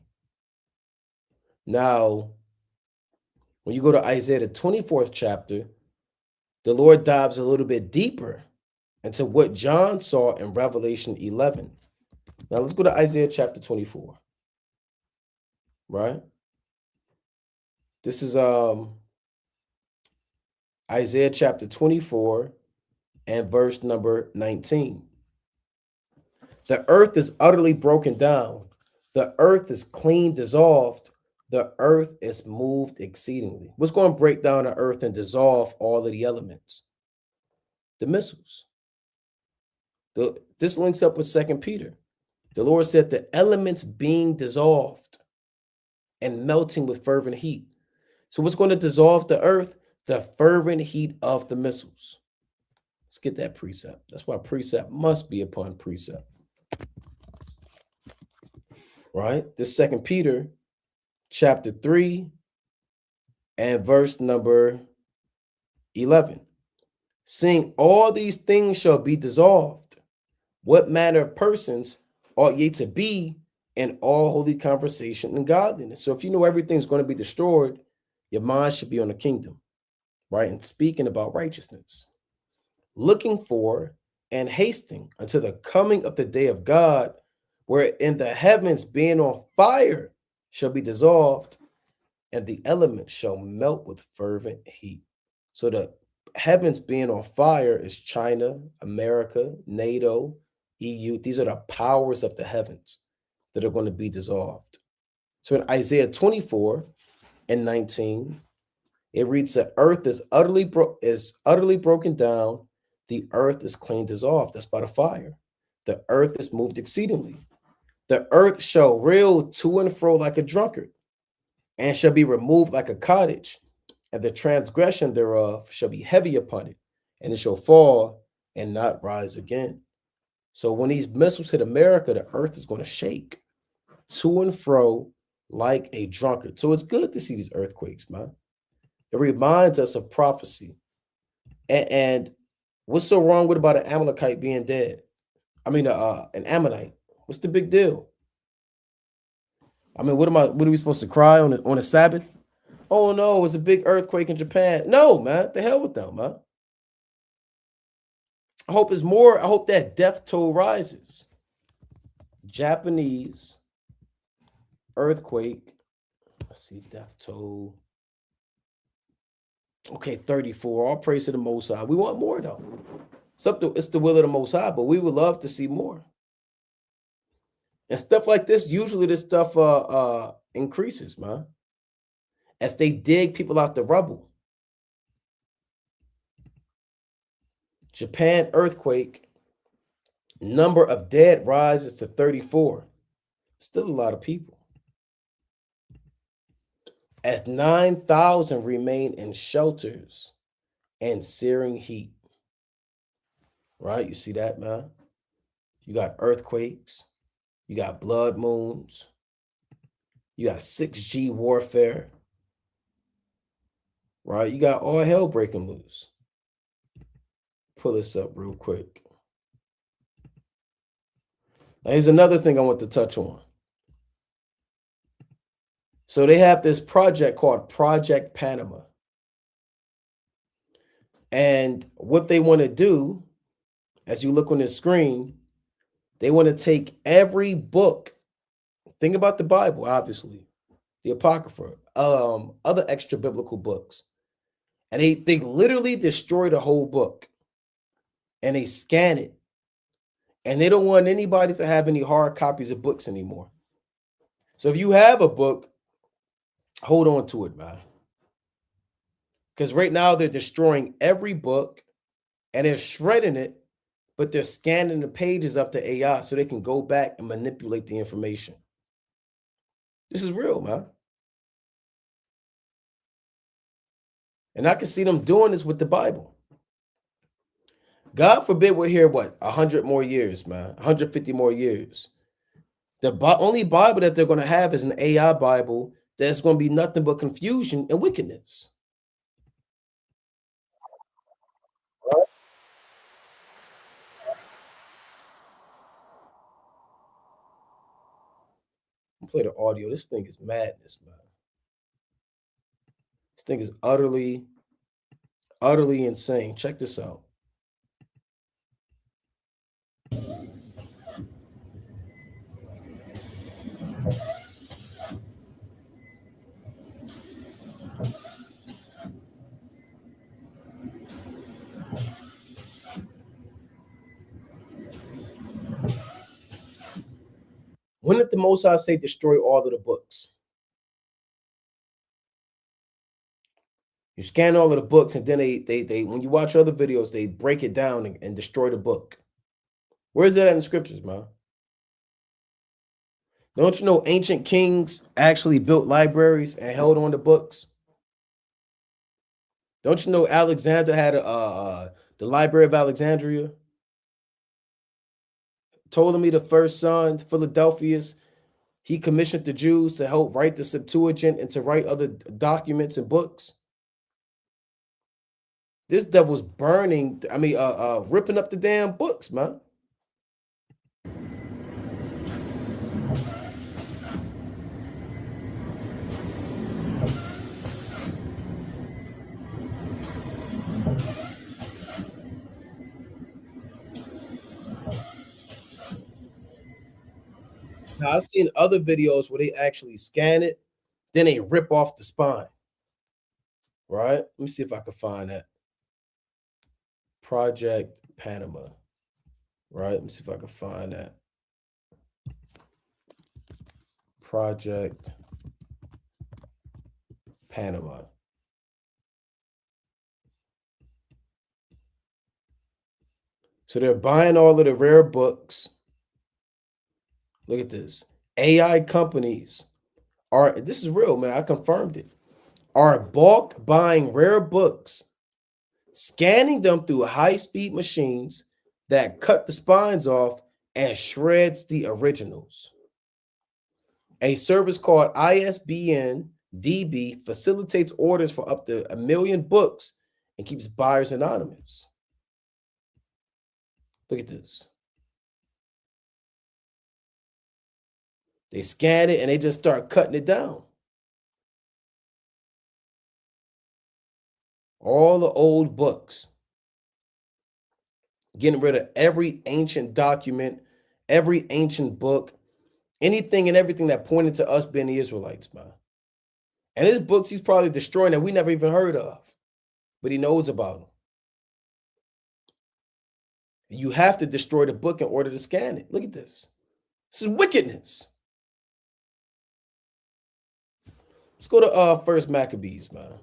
Now, when you go to Isaiah, the 24th chapter, the Lord dives a little bit deeper into what John saw in Revelation 11. Now, let's go to Isaiah chapter 24. Right? This is Isaiah chapter 24 and verse number 19. The earth is utterly broken down. The earth is clean dissolved. The earth is moved exceedingly. What's going to break down the earth and dissolve all of the elements? The missiles. This links up with 2 Peter. The Lord said the elements being dissolved and melting with fervent heat. So what's going to dissolve the earth? The fervent heat of the missiles. Let's get that precept. That's why precept must be upon precept. Right? This 2 Peter chapter 3 and verse number 11. Seeing all these things shall be dissolved, what manner of persons ought ye to be in all holy conversation and godliness? So if you know everything's going to be destroyed, your mind should be on the kingdom, right? And speaking about righteousness, looking for and hasting until the coming of the day of God, wherein the heavens being on fire shall be dissolved, and the elements shall melt with fervent heat. So the heavens being on fire is China, America, NATO, EU. These are the powers of the heavens that are going to be dissolved. So in Isaiah 24 and 19, it reads, the earth is utterly broken down. The earth is clean dissolved. That's by the fire. The earth is moved exceedingly. The earth shall reel to and fro like a drunkard, and shall be removed like a cottage, and the transgression thereof shall be heavy upon it, and it shall fall and not rise again. So when these missiles hit America, the earth is going to shake to and fro like a drunkard. So it's good to see these earthquakes, man. It reminds us of prophecy. And what's so wrong with about an Amalekite being dead? I mean, an Ammonite. What's the big deal? I mean, what are we supposed to cry on a Sabbath? Oh no, it was a big earthquake in Japan. No, man, the hell with them, man. I hope it's more. I hope that death toll rises. Japanese earthquake. Let's see, death toll. Okay, 34. All praise to the Most High. We want more though. It's the will of the Most High, but we would love to see more. And stuff like this, usually this stuff increases, man, as they dig people out the rubble. Japan earthquake, number of dead rises to 34. Still a lot of people. As 9,000 remain in shelters and searing heat. Right? You see that, man? You got earthquakes. You got blood moons. You got 6G warfare. Right? You got all hell breaking loose. Pull this up real quick. Now, here's another thing I want to touch on. So they have this project called Project Panama. And what they want to do, as you look on this screen, they want to take every book. Think about the Bible, obviously, the Apocrypha, other extra biblical books. And they literally destroy the whole book. And they scan it. And they don't want anybody to have any hard copies of books anymore. So if you have a book, hold on to it, man. Because right now they're destroying every book and they're shredding it, but they're scanning the pages up to AI so they can go back and manipulate the information. This is real, man. And I can see them doing this with the Bible. God forbid we're here, 100 more years, man, 150 more years. The only Bible that they're going to have is an AI Bible that's going to be nothing but confusion and wickedness. Play the audio. This thing is madness, man. This thing is utterly insane. Check this out. When did the Most High say destroy all of the books? You scan all of the books, and then they when you watch other videos, they break it down and destroy the book. Where is that in the scriptures, man? Don't you know ancient kings actually built libraries and held on to books? Don't you know Alexander had the Library of Alexandria? Ptolemy the first son, Philadelphus, he commissioned the Jews to help write the Septuagint and to write other documents and books. This devil's burning, ripping up the damn books, man. Now, I've seen other videos where they actually scan it, then they rip off the spine. Right? Let me see if I can find that. Project Panama. Right? Let me see if I can find that. Project Panama. So they're buying all of the rare books. Look at this. AI companies this is real, man. I confirmed it. Are bulk buying rare books, scanning them through high-speed machines that cut the spines off and shreds the originals. A service called ISBN DB facilitates orders for up to 1 million books and keeps buyers anonymous. Look at this. They scan it and they just start cutting it down. All the old books. Getting rid of every ancient document, every ancient book, anything and everything that pointed to us being the Israelites, man. And his books he's probably destroying that we never even heard of, but he knows about them. You have to destroy the book in order to scan it. Look at this. This is wickedness. Let's go to First Maccabees, man.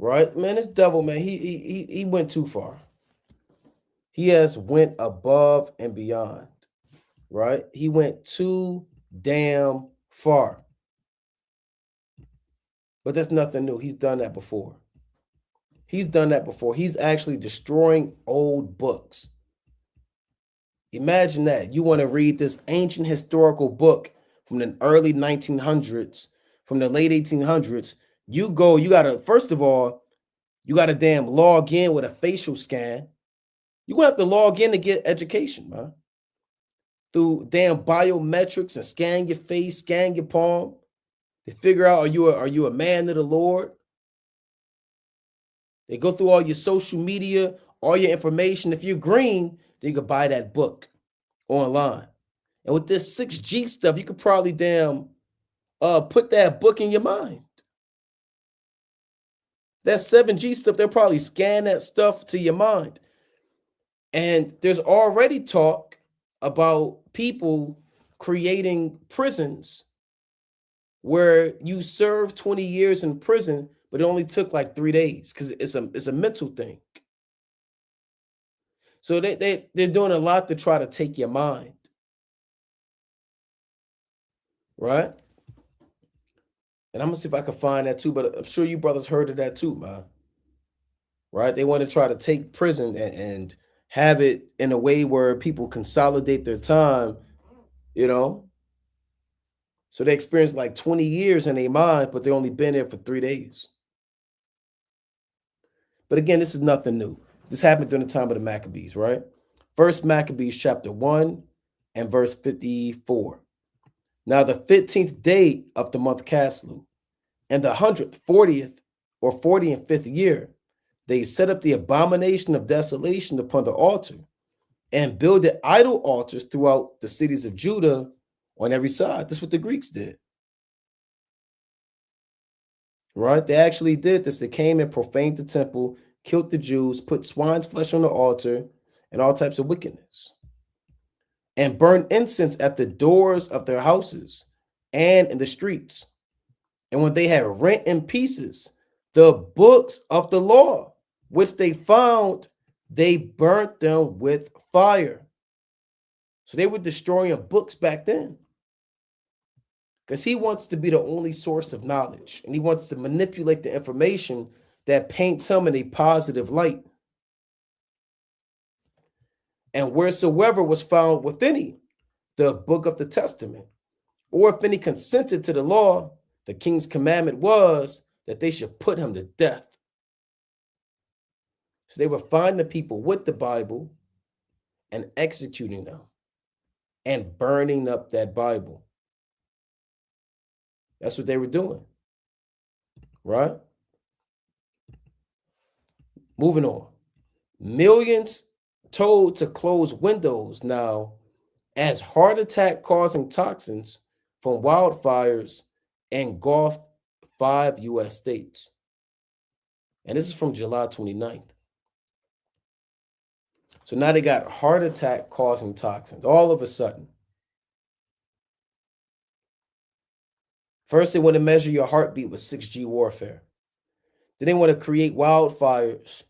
Right, man. This devil, man. He went too far. He has went above and beyond. Right, he went too damn far. But that's nothing new. He's done that before. He's actually destroying old books. Imagine that. You want to read this ancient historical book from the early 1900s, from the late 1800s. You gotta, first of all, you gotta damn log in with a facial scan. You're gonna have to log in to get education, man. Through damn biometrics and scan your face, scan your palm to figure out are you a man of the Lord? They go through all your social media, all your information. If you're green, then you can buy that book online. And with this 6G stuff, you could probably put that book in your mind. That 7G stuff, they'll probably scan that stuff to your mind. And there's already talk about people creating prisons where you serve 20 years in prison, but it only took like 3 days because it's a mental thing. So they're doing a lot to try to take your mind. Right? And I'm gonna see if I can find that too, but I'm sure you brothers heard of that too, man. Right? They want to try to take prison and have it in a way where people consolidate their time, So they experience like 20 years in their mind, but they only been there for 3 days. But again, this is nothing new. This happened during the time of the Maccabees, right? First Maccabees chapter 1 and verse 54. Now the 15th day of the month Caslu, and the 140th or 45th year, they set up the abomination of desolation upon the altar and builded idol altars throughout the cities of Judah on every side. This is what the Greeks did. Right? They actually did this. They came and profaned the temple, killed the Jews, put swine's flesh on the altar, and all types of wickedness. and burn incense at the doors of their houses and in the streets. And when they had rent in pieces the books of the law, which they found, they burnt them with fire. So they were destroying books back then, because he wants to be the only source of knowledge, and he wants to manipulate the information that paints him in a positive light. And wheresoever was found with any the book of the testament, or if any consented to the law, the king's commandment was that they should put him to death. So they were finding the people with the Bible and executing them and burning up that Bible. That's what they were doing, right? Moving on. Millions told to close windows now as heart attack causing toxins from wildfires engulfed 5 U.S. states. And this is from July 29th. So now they got heart attack causing toxins all of a sudden. First, they want to measure your heartbeat with 6G warfare. Then they want to create wildfires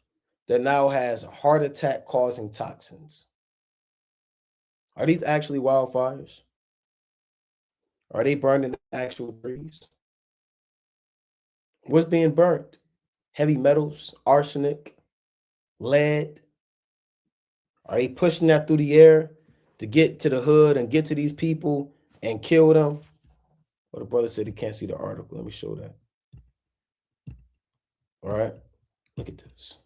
that now has heart attack causing toxins. Are these actually wildfires? Are they burning actual trees? What's being burnt? Heavy metals, arsenic, lead. Are they pushing that through the air to get to the hood and get to these people and kill them? Well, the brother said he can't see the article. Let me show that. All right, look at this.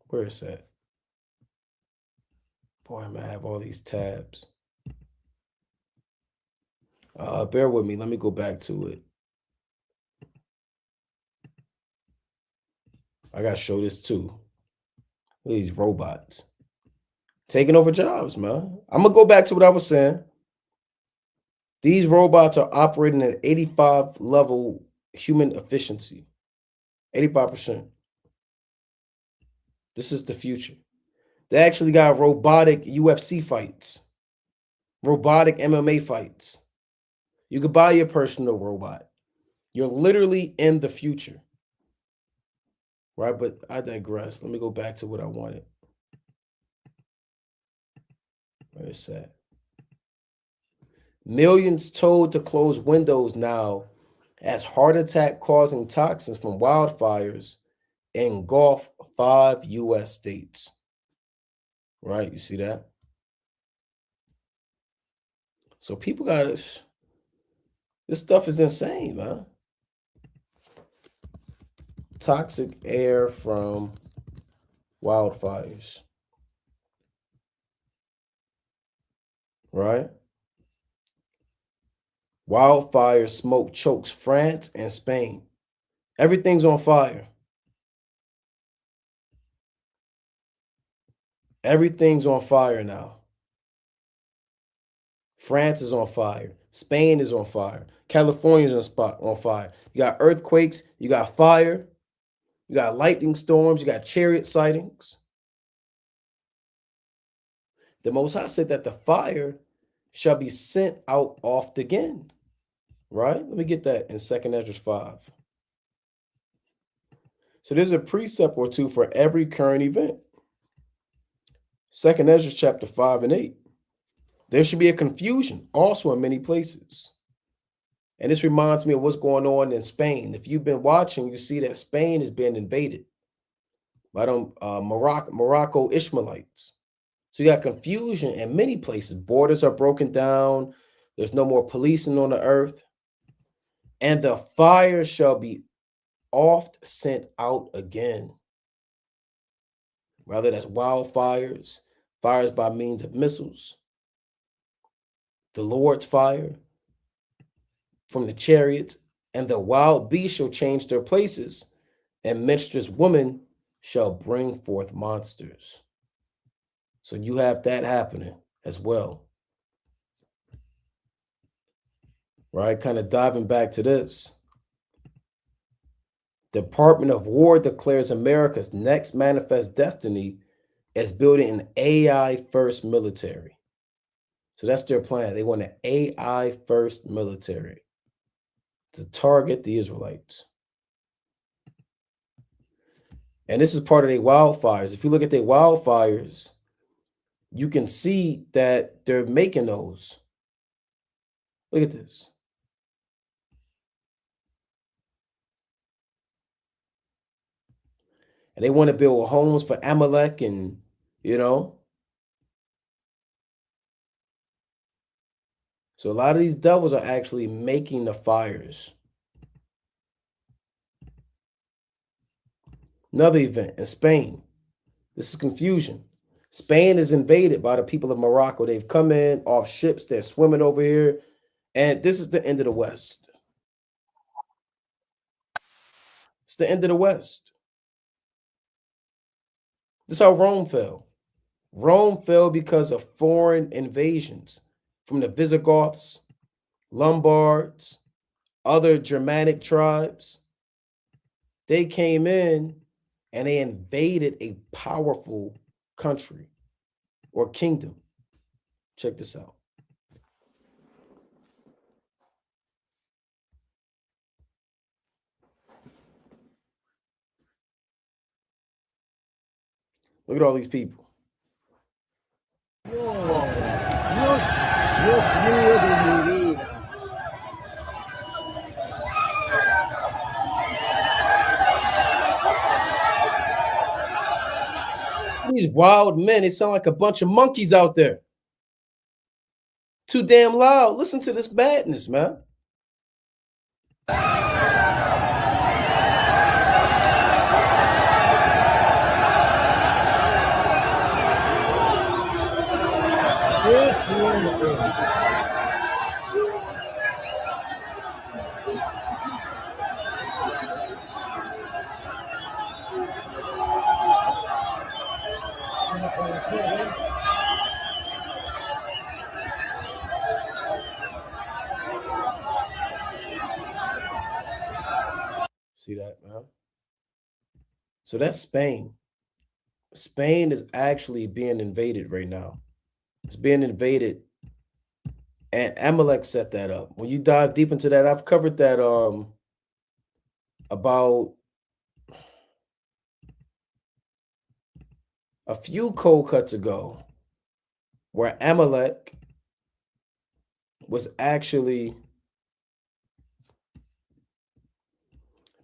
Where is that? Boy, I'm gonna have all these tabs. Bear with me. Let me go back to it. I gotta show this too. Look at these robots taking over jobs, man. I'm gonna go back to what I was saying. These robots are operating at 85 level human efficiency, 85%. This is the future. They actually got robotic UFC fights, robotic MMA fights. You could buy your personal robot. You're literally in the future. Right, but I digress. Let me go back to what I wanted. Where is that? Millions told to close windows now as heart attack causing toxins from wildfires engulf 5 U.S. states. Right, you see that? So people got this. This stuff is insane, man. Toxic air from wildfires. Right? Wildfire smoke chokes France and Spain. Everything's on fire. Everything's on fire now. France is on fire. Spain is on fire. California is on fire. You got earthquakes. You got fire. You got lightning storms. You got chariot sightings. The Most High said that the fire shall be sent out oft again. Right? Let me get that in 2nd Ezra 5. So there's a precept or two for every current event. 2nd Ezra chapter 5 and 8. There should be a confusion also in many places. And this reminds me of what's going on in Spain. If you've been watching, you see that Spain is being invaded by them Morocco Ishmaelites. So you got confusion in many places. Borders are broken down. There's no more policing on the earth. And the fire shall be oft sent out again. Whether that's wildfires, fires by means of missiles, the Lord's fire from the chariots, and the wild beasts shall change their places, and menstruous women shall bring forth monsters. So you have that happening as well. Right? Kind of diving back to this. Department of War declares America's next manifest destiny is building an AI first military. So that's their plan. They want an AI first military to target the Israelites. And this is part of their wildfires. If you look at their wildfires, you can see that they're making those. Look at this. And they want to build homes for Amalek and, you know. So a lot of these devils are actually making the fires. Another event in Spain. This is confusion. Spain is invaded by the people of Morocco. They've come in off ships. They're swimming over here. And this is the end of the West. It's the end of the West. This is how Rome fell. Rome fell because of foreign invasions from the Visigoths, Lombards, other Germanic tribes. They came in and they invaded a powerful country or kingdom. Check this out. Look at all these people. Dios, Dios mío de mi vida. These wild men, they sound like a bunch of monkeys out there. Too damn loud. Listen to this badness, man. Qué fuerte. No puede ser, ¿eh? See that, man? So that's Spain. Spain is actually being invaded right now. It's being invaded, and Amalek set that up. When you dive deep into that, I've covered that about a few cold cuts ago, where Amalek was actually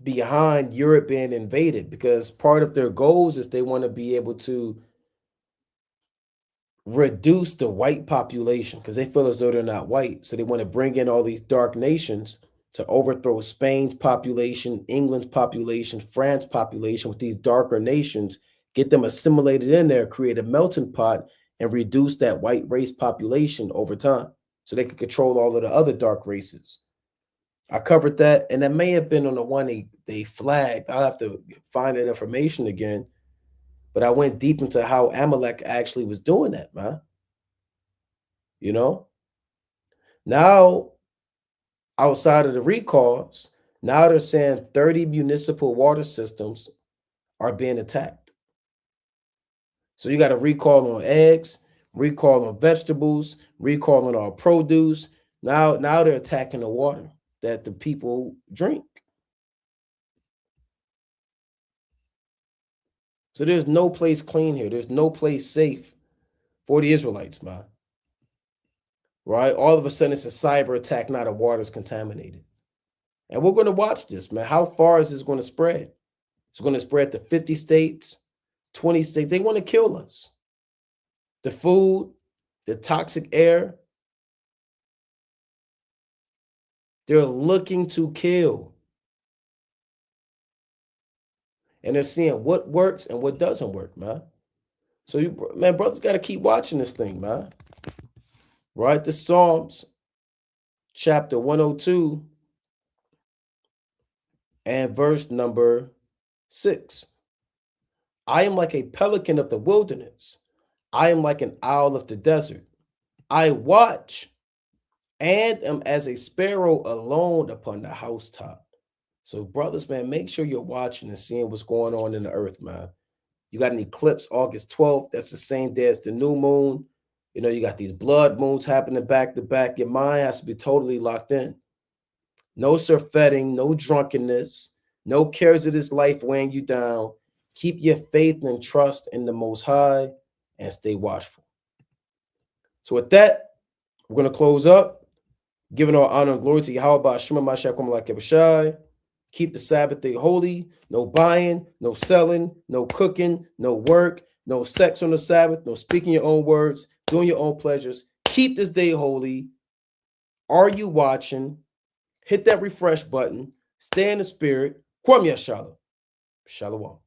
behind Europe being invaded, because part of their goals is they want to be able to reduce the white population because they feel as though they're not white. So they want to bring in all these dark nations to overthrow Spain's population, England's population, France's population with these darker nations, get them assimilated in there, create a melting pot, and reduce that white race population over time so they can control all of the other dark races. I covered that, and that may have been on the one they flagged. I'll have to find that information again. But I went deep into how Amalek actually was doing that, man. You know? Now, outside of the recalls, now they're saying 30 municipal water systems are being attacked. So you got a recall on eggs, recall on vegetables, recall on all produce. Now they're attacking the water that the people drink. So there's no place clean here. There's no place safe for the Israelites, man. Right? All of a sudden, it's a cyber attack. Now the water's contaminated. And we're going to watch this, man. How far is this going to spread? It's going to spread to 50 states, 20 states. They want to kill us. The food, the toxic air. They're looking to kill. And they're seeing what works and what doesn't work, man. So, brothers got to keep watching this thing, man. Right? The Psalms, chapter 102, and verse number 6. I am like a pelican of the wilderness. I am like an owl of the desert. I watch and am as a sparrow alone upon the housetop. So, brothers, man, make sure you're watching and seeing what's going on in the earth, man. You got an eclipse August 12th. That's the same day as the new moon. You know, you got these blood moons happening back to back. Your mind has to be totally locked in. No surfeiting, no drunkenness, no cares of this life weighing you down. Keep your faith and trust in the Most High and stay watchful. So with that, we're going to close up, giving all honor and glory to Yahweh Ba'Shem Mashiach Malak Yabashai. Keep the Sabbath day holy. No buying, no selling, no cooking, no work, no sex on the Sabbath, no speaking your own words, doing your own pleasures. Keep this day holy. Are you watching? Hit that refresh button. Stay in the spirit. Kwam Yashala. Shalom.